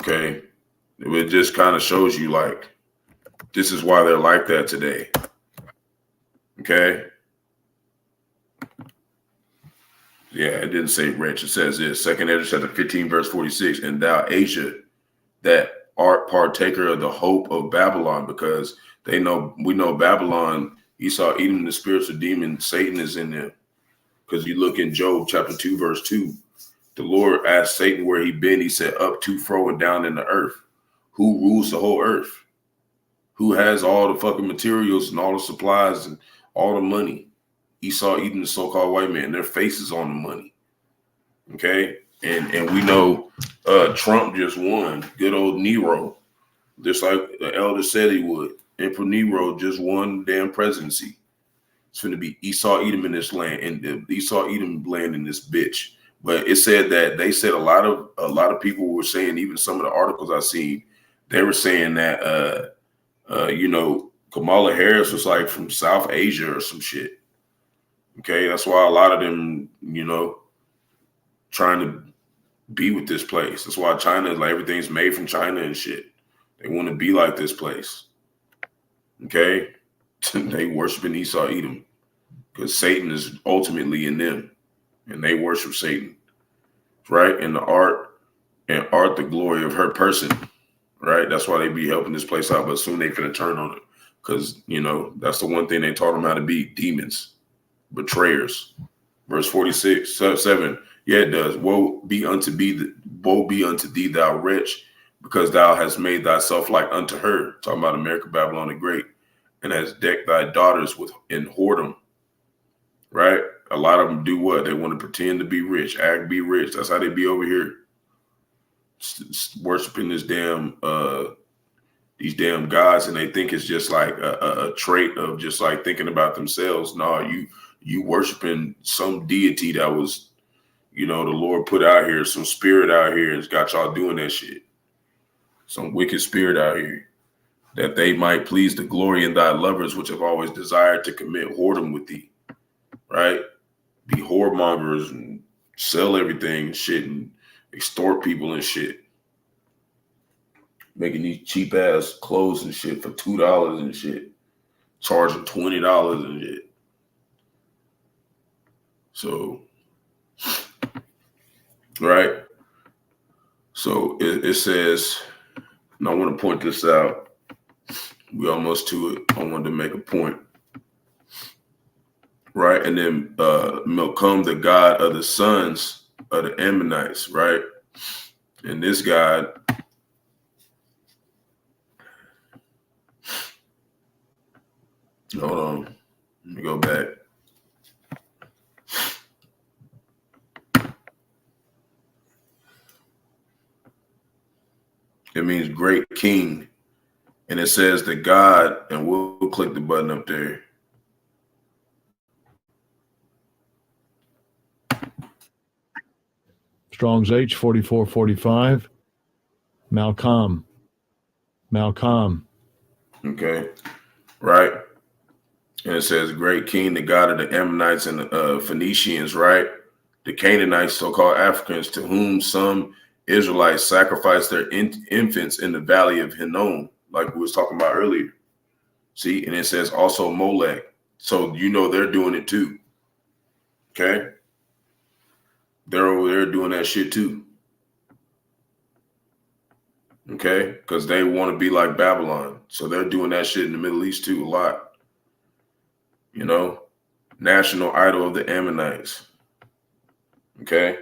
Okay, it just kind of shows you like this is why they're like that today. Okay. Yeah, it didn't say rich. It says this. Second Esdras chapter 15, verse 46. And thou, Asia, that art partaker of the hope of Babylon, because we know Babylon, Esau, Edom, the spiritual demon, Satan is in there. Because you look in Job chapter 2, verse 2, The Lord asked Satan where he been. He said, up to, fro, and down in the earth. Who rules the whole earth? Who has all the fucking materials and all the supplies and all the money? Esau, Edom, the so-called white man, their faces on the money. Okay. And we know Trump just won. Good old Nero. Just like the elder said he would. Emperor Nero just won the damn presidency. It's going to be Esau, Edom in this land, and the Esau, Edom land in this bitch. But it said that they said a lot of people were saying, even some of the articles I seen, they were saying that Kamala Harris was like from South Asia or some shit. Okay, that's why a lot of them, trying to be with this place. That's why China is like everything's made from China and shit. They want to be like this place. Okay, they worshiping Esau, Edom, because Satan is ultimately in them, and they worship Satan, right? And the art, the glory of her person, right? That's why they be helping this place out, but soon they finna turn on it, because that's the one thing they taught them how to be: demons, betrayers. Verse 46, 7. Yeah, it does. Woe be unto thee, thou wretch, because thou hast made thyself like unto her. Talking about America, Babylon the Great, and has decked thy daughters in whoredom. Right? A lot of them do what? They want to pretend to be rich, be rich. That's how they be over here, worshiping this these damn gods, and they think it's just like a trait of just like thinking about themselves. No, you worshiping some deity that was, the Lord put out here, some spirit out here, and got y'all doing that shit. Some wicked spirit out here, that they might please the glory in thy lovers, which have always desired to commit whoredom with thee. Right? Be whoremongers and sell everything and shit and extort people and shit. Making these cheap ass clothes and shit for $2 and shit. Charging $20 and shit. So, right? So it says, and I want to point this out. We almost to it. I wanted to make a point. Right? And then Milcom, the god of the sons of the Ammonites, right? And this god, hold on, let me go back. It means great king. And it says the God, and we'll click the button up there. Strong's H 4445. Malcolm. Okay. Right. And it says great king, the God of the Ammonites and the Phoenicians, right? The Canaanites, so-called Africans, to whom some Israelites sacrificed their infants in the valley of Hinnom, like we was talking about earlier. See, and it says also Molech. So they're doing it too. Okay. They're over there doing that shit too. Okay. Because they want to be like Babylon. So they're doing that shit in the Middle East too a lot. National idol of the Ammonites. Okay.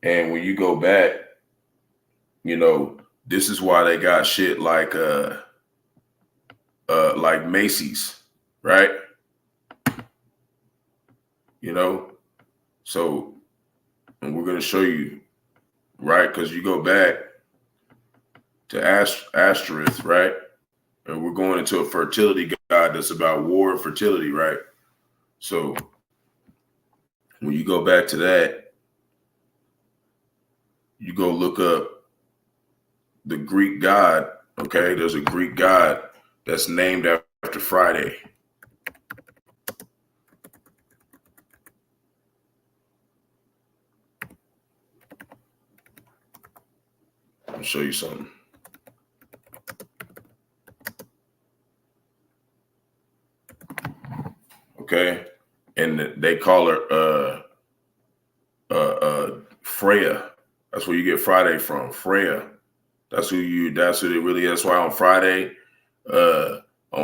And when you go back, this is why they got shit like Macy's, right? So, and we're gonna show you, right? Because you go back to Ashtoreth, right? And we're going into a fertility god that's about war and fertility, right? So when you go back to that, you go look up the Greek god, okay? There's a Greek god that's named after Friday. I'll show you something. Okay, and they call her Freya. That's where you get Friday from, Freya. That's who it really is. That's why on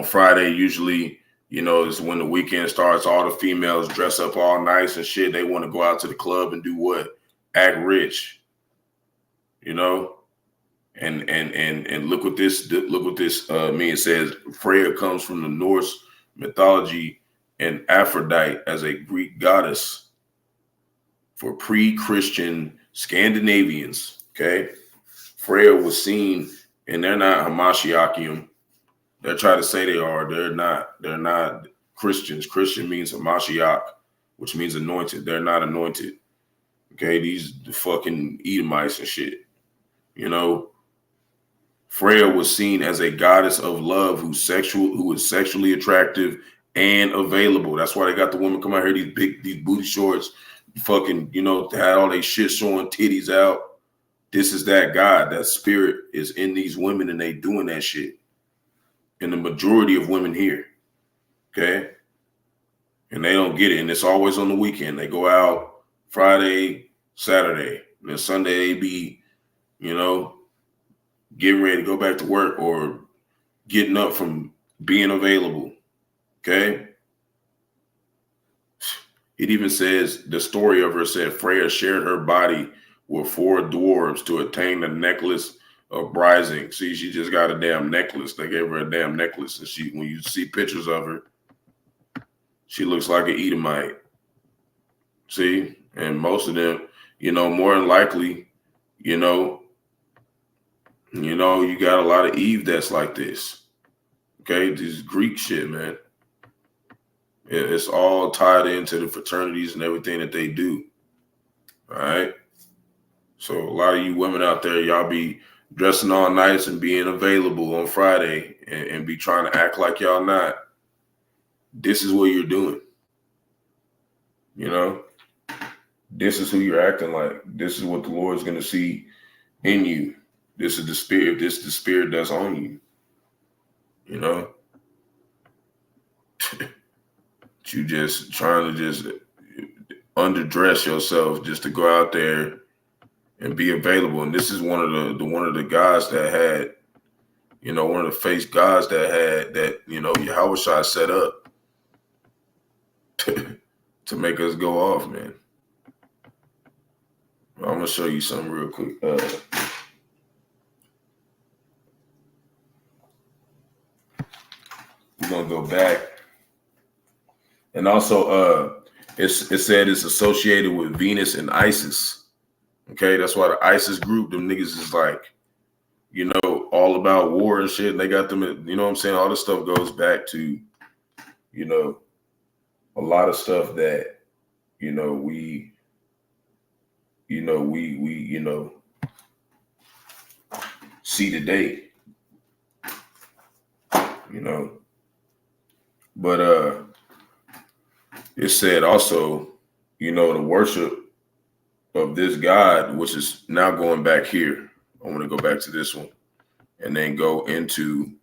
Friday usually, is when the weekend starts. All the females dress up all nice and shit. They want to go out to the club and do what? act rich, you know. And look what this means. It says Freya comes from the Norse mythology and Aphrodite as a Greek goddess for pre-Christian Scandinavians. Okay, Freya was seen, and they're not Hamashiachium. They try to say they are. They're not. They're not Christians. Christian means Hamashiach, which means anointed. They're not anointed. Okay, these fucking Edomites and shit. You know, Freya was seen as a goddess of love who is sexually attractive and available. That's why they got the women come out here, these booty shorts, fucking, you know, had all they shit showing titties out. This is that God. That spirit is in these women, and they doing that shit. And the majority of women here, okay? And they don't get it. And it's always on the weekend. They go out Friday, Saturday, and then Sunday they be, you know, getting ready to go back to work or getting up from being available, okay? It even says, the story of her said, Freya shared her body with 4 dwarves to attain the necklace of rising. See, she just got a damn necklace. They gave her a damn necklace. And when you see pictures of her, she looks like an Edomite. See? And most of them, you know, more than likely, you know, you got a lot of Eve that's like this. Okay? This Greek shit, man. It's all tied into the fraternities and everything that they do. All right? So a lot of you women out there, y'all be dressing all nice and being available on Friday and be trying to act like y'all not. This is what you're doing. You know? This is who you're acting like. This is what the Lord's going to see in you. This is the spirit. This is the spirit that's on you. You know? You just trying to just underdress yourself just to go out there and be available. And this is one of the guys that had, you know, one of the face guys that, you know, Yahawashi set up to make us go off, man. I'm gonna show you something real quick. We're gonna go back. And also, it said it's associated with Venus and Isis. Okay, that's why the ISIS group, them niggas is like, you know, all about war and shit. And they got them, you know what I'm saying? All this stuff goes back to, you know, a lot of stuff that, you know, we see today. You know, but it said also, you know, the worship of this God, which is now going back here. I want to go back to this one and then go into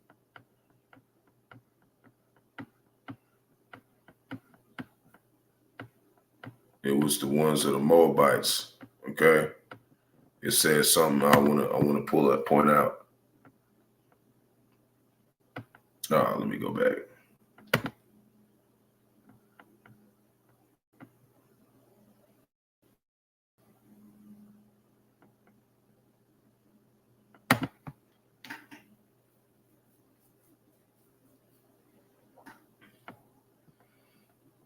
it was the ones of the Moabites. Okay. It says something I want to pull up, point out. Let me go back.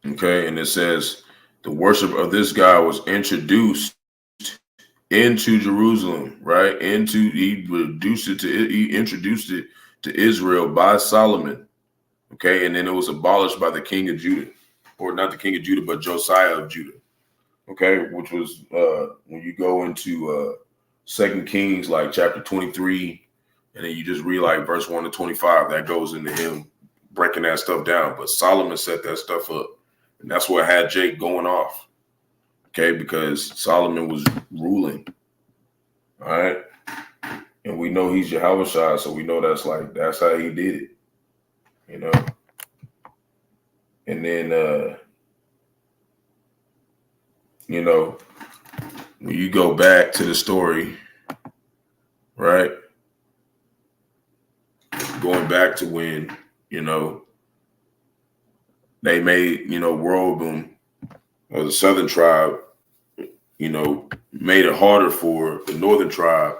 Okay, and it says the worship of this God was introduced into Jerusalem, right? He introduced it to Israel by Solomon. Okay, and then it was abolished by the king of Judah, or not the king of Judah, but Josiah of Judah. Okay, which was when you go into 2 Kings, like chapter 23, and then you just read like verse 1 to 25, that goes into him breaking that stuff down. But Solomon set that stuff up. And that's what had Jake going off. Okay, because Solomon was ruling. All right. And we know he's Yahawashi, so we know that's how he did it. You know. And then you know, when you go back to the story, right? Going back to when, you know, they made, you know, Rehoboam, or the southern tribe, made it harder for the northern tribe.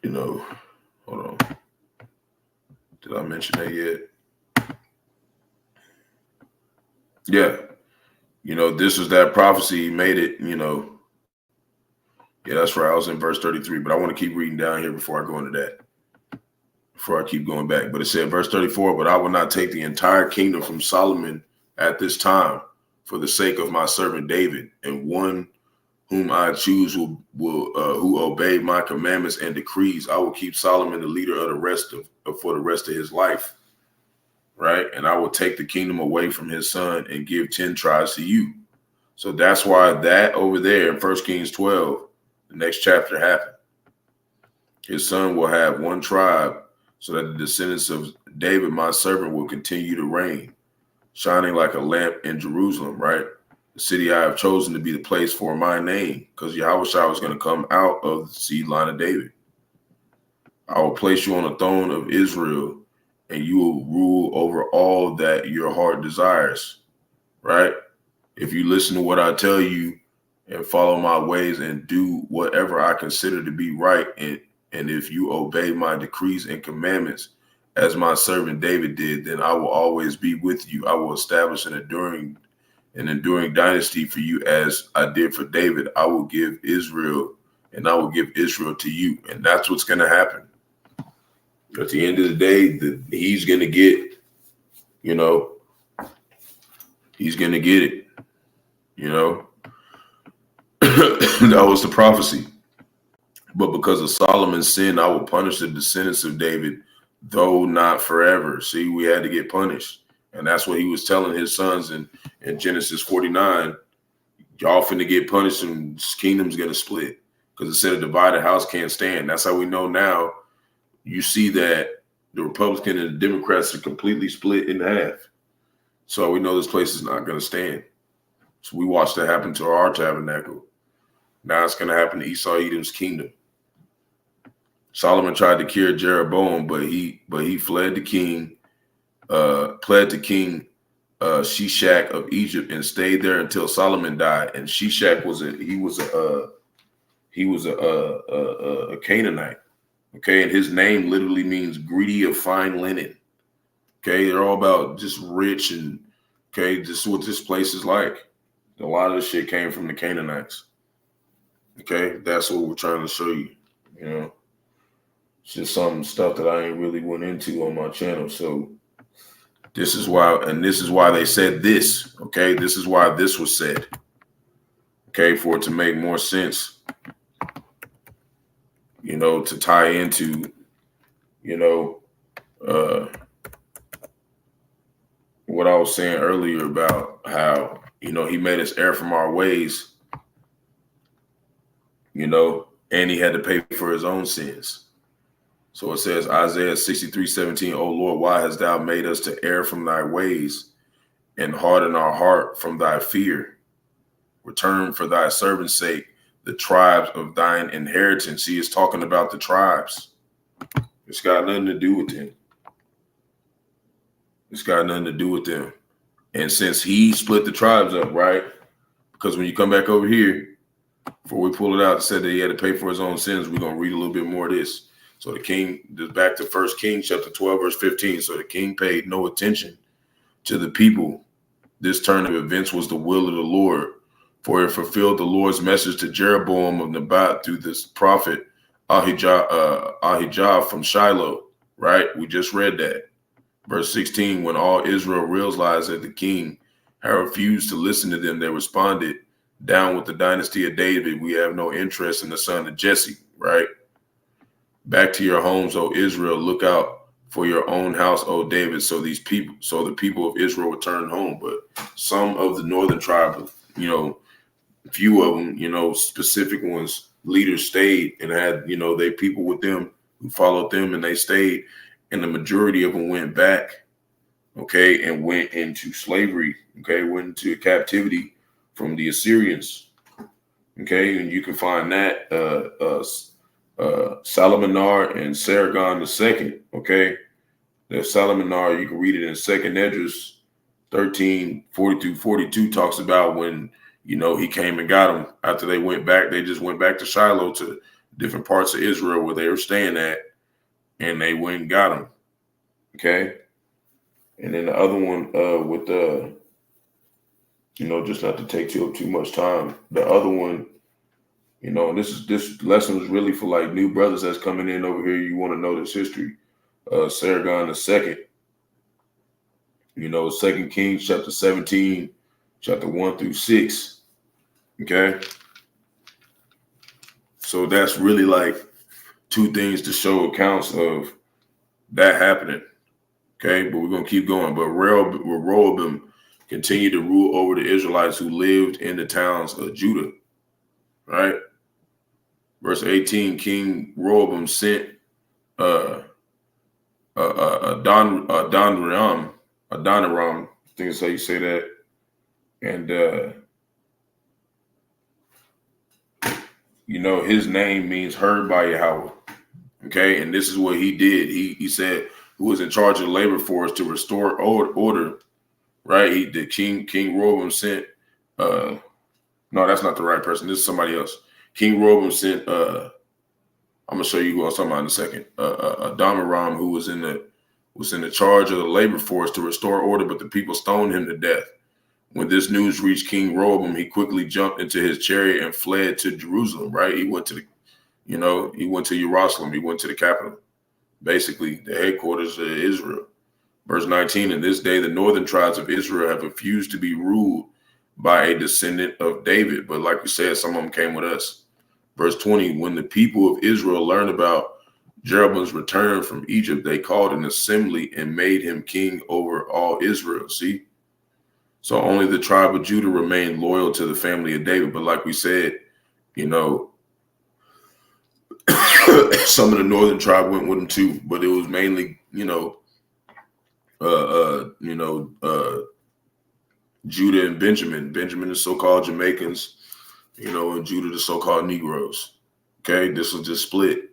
Hold on. Did I mention that yet? Yeah. This was that prophecy. He made it, Yeah, that's right. I was in verse 33, but I want to keep reading down here before I go into that. Before I keep going back. But it said, verse 34, but I will not take the entire kingdom from Solomon at this time for the sake of my servant David, and one whom I choose who obey my commandments and decrees. I will keep Solomon the leader of the rest for the rest of his life. Right. And I will take the kingdom away from his son and give 10 tribes to you. So that's why that over there in 1 Kings 12, the next chapter happened. His son will have one tribe so that the descendants of David, my servant, will continue to reign, shining like a lamp in Jerusalem, right? The city I have chosen to be the place for my name, because Yahawashi was going to come out of the seed line of David. I will place you on the throne of Israel, and you will rule over all that your heart desires, right? If you listen to what I tell you and follow my ways and do whatever I consider to be right, and if you obey my decrees and commandments, as my servant David did, then I will always be with you. I will establish an enduring dynasty for you, as I did for David. I will give Israel, and I will give Israel to you. And that's what's going to happen. At the end of the day, he's going to get, he's going to get it, That was the prophecy. But because of Solomon's sin, I will punish the descendants of David, though not forever. See, we had to get punished. And that's what he was telling his sons in Genesis 49. Y'all finna get punished and this kingdom's going to split. Because it said a divided house can't stand. That's how we know now. You see that the Republican and the Democrats are completely split in half. So we know this place is not going to stand. So we watched that happen to our tabernacle. Now it's going to happen to Esau Edom's kingdom. Solomon tried to cure Jeroboam, but he fled to King Shishak of Egypt and stayed there until Solomon died. And Shishak was a Canaanite. Okay, and his name literally means greedy of fine linen. Okay, they're all about just rich and okay, just what this place is like. A lot of this shit came from the Canaanites. Okay, that's what we're trying to show you. It's just some stuff that I ain't really went into on my channel. So this is why they said this. Okay, this is why this was said. Okay, for it to make more sense. To tie into, what I was saying earlier about how, he made us err from our ways, and he had to pay for his own sins. So it says, Isaiah 63:17, O Lord, why hast thou made us to err from thy ways and harden our heart from thy fear? Return for thy servant's sake the tribes of thine inheritance. He is talking about the tribes. It's got nothing to do with them. It's got nothing to do with them. And since he split the tribes up, right? Because when you come back over here, before we pull it out, it said that he had to pay for his own sins. We're going to read a little bit more of this. So the king, back to 1 Kings chapter 12, verse 15. So the king paid no attention to the people. This turn of events was the will of the Lord, for it fulfilled the Lord's message to Jeroboam of Nebat through this prophet Ahijah from Shiloh, right? We just read that. Verse 16, when all Israel realized that the king had refused to listen to them, they responded, down with the dynasty of David. We have no interest in the son of Jesse, right? Back to your homes, O Israel. Look out for your own house, O David. So the people of Israel returned home. But some of the northern tribe, few of them, specific ones, leaders stayed and had, they people with them who followed them and they stayed. And the majority of them went back, okay, and went into slavery, okay, went into captivity from the Assyrians, okay, and you can find that Salmanar and Sargon II, okay. The Salmanar, you can read it in 2nd Esdras 13:40-42 talks about when, he came and got them after they went back. They just went back to Shiloh, to different parts of Israel where they were staying at, and they went and got them. Okay. And then the other one with just not to take too much time. The other one, and this lesson was really for like new brothers that's coming in over here. You want to know this history. Sargon II. 2 Kings chapter 17, chapter 1-6. Okay. So that's really like two things to show accounts of that happening. Okay. But we're going to keep going. But Rehoboam continued to rule over the Israelites who lived in the towns of Judah. Right. Verse 18, King Rehoboam sent Adoniram, I think is how you say that. And, his name means heard by Yahawah. Okay. And this is what he did. He said, who was in charge of the labor force to restore order. Right. King Rehoboam sent, no, that's not the right person. This is somebody else. King Rehoboam sent, I'm going to show you who I was talking about in a second. Adoniram, who was in the charge of the labor force to restore order, but the people stoned him to death. When this news reached King Rehoboam, he quickly jumped into his chariot and fled to Jerusalem. Right, he went to he went to Jerusalem. He went to the capital, basically the headquarters of Israel. Verse 19: In this day, the northern tribes of Israel have refused to be ruled by a descendant of David, but like we said, some of them came with us. Verse 20: When the people of Israel learned about Jeroboam's return from Egypt, they called an assembly and made him king over all Israel. See? So only the tribe of Judah remained loyal to the family of David. But like we said, some of the northern tribe went with him too, but it was mainly, Judah and Benjamin. Benjamin, the so-called Jamaicans, and Judah, the so-called Negroes. Okay, this was just split.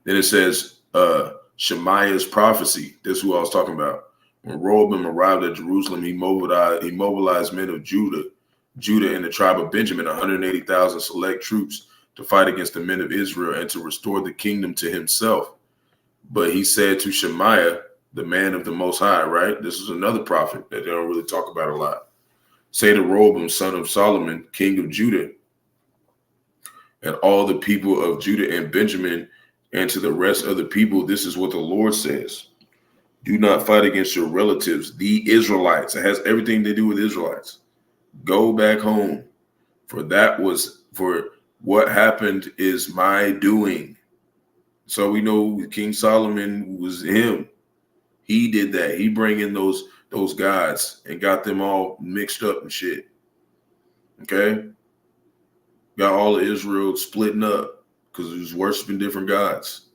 Then it says Shemaiah's prophecy. This is who I was talking about. When Rehoboam arrived at Jerusalem, he mobilized men of Judah and the tribe of Benjamin, 180,000 select troops, to fight against the men of Israel and to restore the kingdom to himself. But he said to Shemaiah, the man of the Most High, right? This is another prophet that they don't really talk about a lot. Say to Rehoboam, son of Solomon, king of Judah, and all the people of Judah and Benjamin, and to the rest of the people, this is what the Lord says. Do not fight against your relatives, the Israelites. It has everything to do with Israelites. Go back home, for what happened is my doing. So we know King Solomon was him. He did that. He bring in those gods and got them all mixed up and shit. Okay? Got all of Israel splitting up because it was worshiping different gods.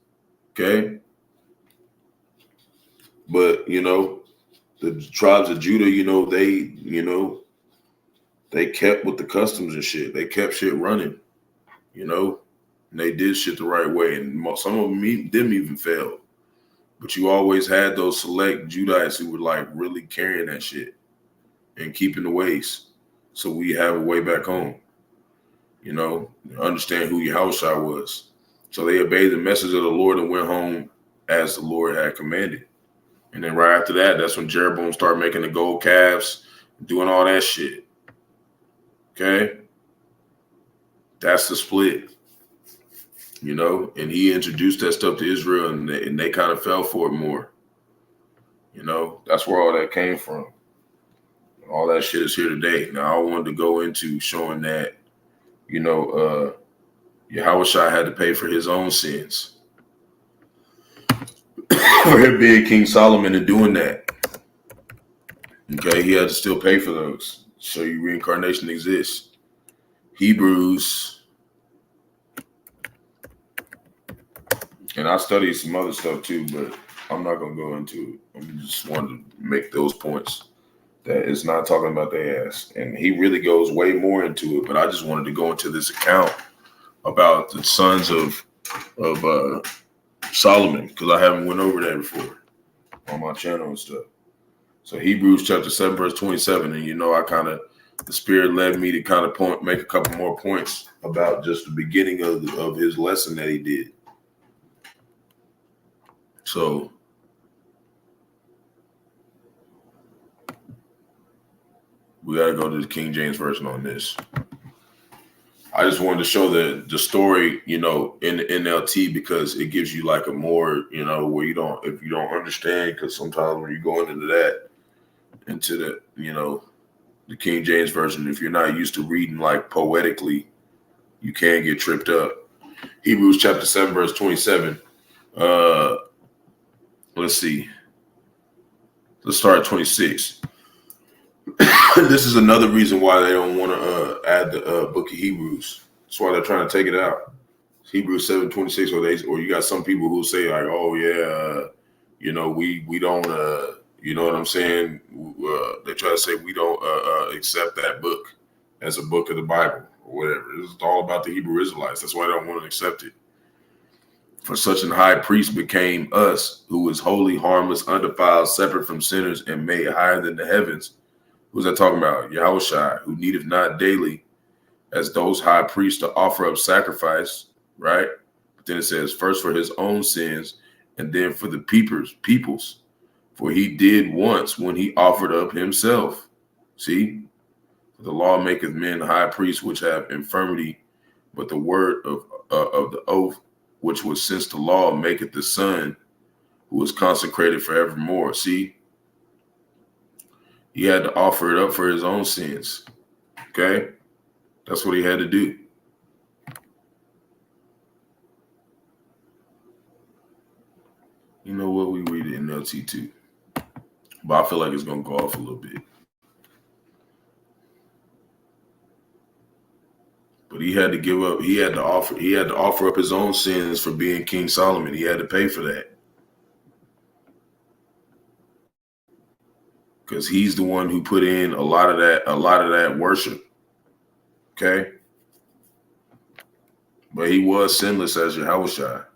Okay? But, the tribes of Judah, they kept with the customs and shit. They kept shit running, and they did shit the right way. And some of them didn't even fail. But you always had those select Judites who were like really carrying that shit and keeping the ways. So we have a way back home, understand who Yahawashi was. So they obeyed the message of the Lord and went home as the Lord had commanded. And then right after that, that's when Jeroboam started making the gold calves, doing all that shit. Okay? That's the split. And he introduced that stuff to Israel, and they kind of fell for it more. That's where all that came from. All that shit is here today. Now, I wanted to go into showing that, Yahawashi had to pay for his own sins. For him being King Solomon and doing that. Okay, he had to still pay for those. So reincarnation exists. Hebrews. And I studied some other stuff too, but I'm not going to go into it. I just wanted to make those points that it's not talking about their ass. And he really goes way more into it, but I just wanted to go into this account about the sons of Solomon, because I haven't went over that before on my channel and stuff. So Hebrews chapter 7, verse 27. And the Spirit led me to make a couple more points about just the beginning of his lesson that he did. So we got to go to the King James Version on this. I just wanted to show the story, in the NLT, because it gives you like a more, where if you don't understand, because sometimes when you go into the King James Version, if you're not used to reading like poetically, you can get tripped up. Hebrews chapter 7, verse 27. Let's see. Let's start at 26. This is another reason why they don't want to add the book of Hebrews. That's why they're trying to take it out. Hebrews 7:26, or you got some people who say like, oh yeah, we don't, you know what I'm saying? They try to say we don't accept that book as a book of the Bible or whatever. It's all about the Hebrew Israelites. That's why they don't want to accept it. For such an high priest became us, who is holy, harmless, undefiled, separate from sinners, and made higher than the heavens. Who's that talking about? Yahawashi, who needeth not daily, as those high priests, to offer up sacrifice, right? But then it says, first for his own sins, and then for the people's. For he did once when he offered up himself. See? The law maketh men high priests which have infirmity, but the word of the oath, which was since the law, maketh the Son, who is consecrated forevermore. See? He had to offer it up for his own sins. Okay? That's what he had to do. You know what? We read it in LT too. But I feel like it's going to go off a little bit. But he had to give up. He had to offer up his own sins for being King Solomon. He had to pay for that. Because he's the one who put in a lot of that worship. Okay? But he was sinless as Yahawashi.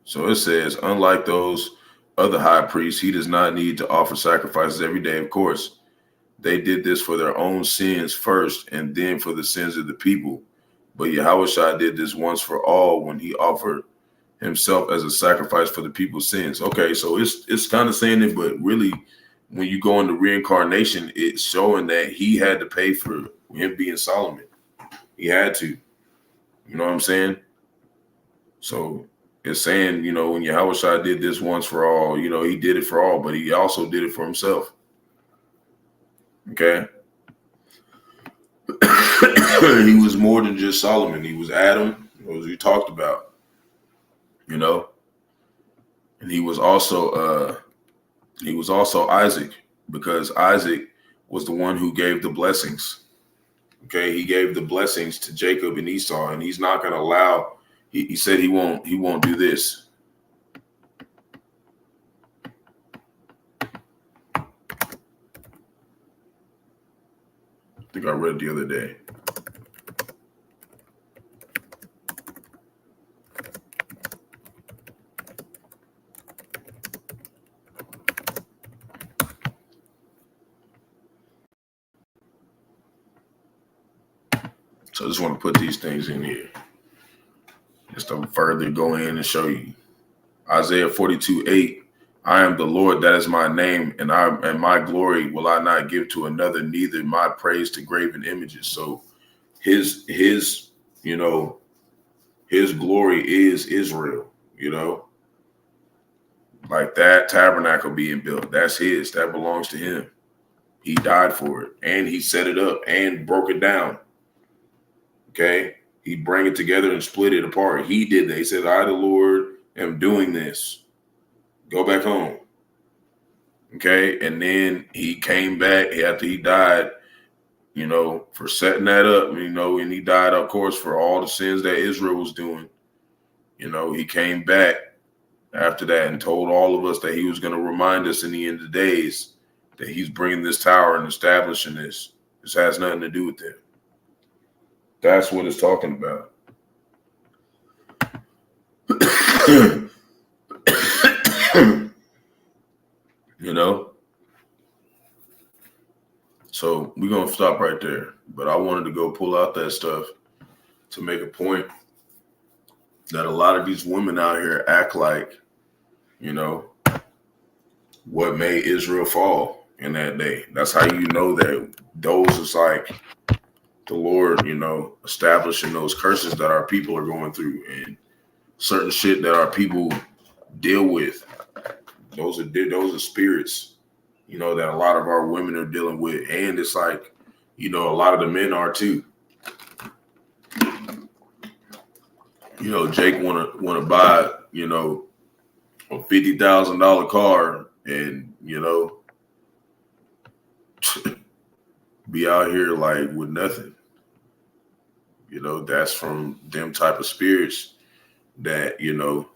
So it says, unlike those other high priests, he does not need to offer sacrifices every day. Of course, they did this for their own sins first and then for the sins of the people. But Yahawashi did this once for all when he offered himself as a sacrifice for the people's sins. Okay, so it's kind of saying it, but really, when you go into reincarnation, it's showing that he had to pay for him being Solomon. He had to. You know what I'm saying? So it's saying, when Yahawashi did this once for all, he did it for all, but he also did it for himself. Okay? He was more than just Solomon. He was Adam, as we talked about, and he was also Isaac, because Isaac was the one who gave the blessings. Okay, he gave the blessings to Jacob and Esau, and he's not going to allow. He said he won't do this. I think I read it the other day. So I just want to put these things in here just to further go in and show you. Isaiah 42:8, I am the Lord, that is my name, and my glory will I not give to another, neither my praise to graven images. So his glory is Israel, like that tabernacle being built. That's his. That belongs to him. He died for it, and he set it up and broke it down. Okay, he bring it together and split it apart. He did that. He said, I, the Lord, am doing this. Go back home. Okay, and then he came back after he died, for setting that up, and he died, of course, for all the sins that Israel was doing. He came back after that and told all of us that he was going to remind us in the end of the days that he's bringing this tower and establishing this. This has nothing to do with them. That's what it's talking about. You know? So we're going to stop right there. But I wanted to go pull out that stuff to make a point that a lot of these women out here act like, you know, what made Israel fall in that day. That's how you know that those is like the Lord, you know, establishing those curses that our people are going through and certain shit that our people deal with. Those are spirits, you know, that a lot of our women are dealing with. And it's like, you know, a lot of the men are too. You know, Jake wanna buy, you know, a $50,000 car and, you know, be out here like with nothing. You know, that's from them type of spirits that, you know,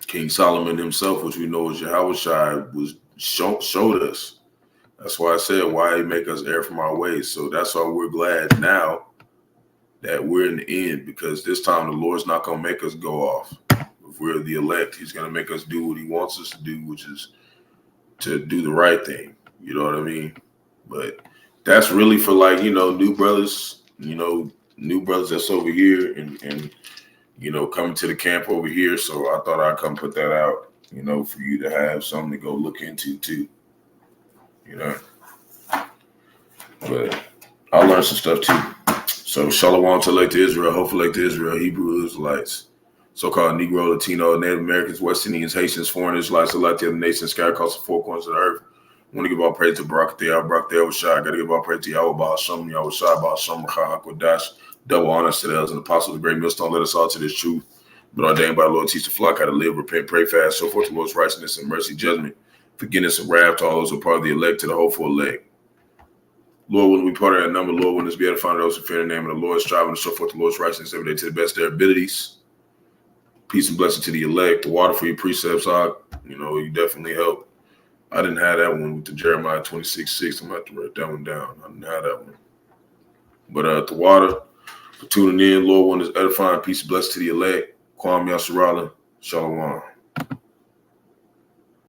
King Solomon himself, which we know is Yahawashi, was showed us. That's why I said, why he make us err from our ways. So that's why we're glad now that we're in the end, because this time the Lord's not going to make us go off. If we're the elect, he's going to make us do what he wants us to do, which is to do the right thing. You know what I mean? But that's really for, like, you know, new brothers, that's over here and you know, coming to the camp over here. So I thought I'd come put that out, you know, for you to have something to go look into too, you know. But I learned some stuff too. So Shalom to Lake to Israel, hopefully Lake to Israel, Hebrew Israelites, so-called Negro, Latino, Native Americans, West Indians, Haitians, foreign Israelites, Allot, the other nations, scattered across the four corners of the earth. I want to give all praise to Barak, Barak, Yahawashi. I got to give all praise to Yahawah, Bahasham, Yahawashi, Bahasham, Qadash. Double honors to the elders and apostles of the great millstone. Let us all to this truth. But ordained by the Lord, teach the flock how to live, repent, pray fast, so forth, the Lord's righteousness and mercy, judgment, forgiveness and wrath to all those who are part of the elect, to the hopeful elect. Lord, when we part of that number, Lord, when it's be edifying those who fear the name of the Lord, striving to show forth the Lord's righteousness every day to the best of their abilities. Peace and blessing to the elect. The water for your precepts, you know, you definitely help. I didn't have that one with the Jeremiah 26:6. I'm going to have to write that one down. I didn't have that one. But the water, for tuning in, Lord, when it's edifying, peace and blessing to the elect. Kwame Yasharala, Shalom.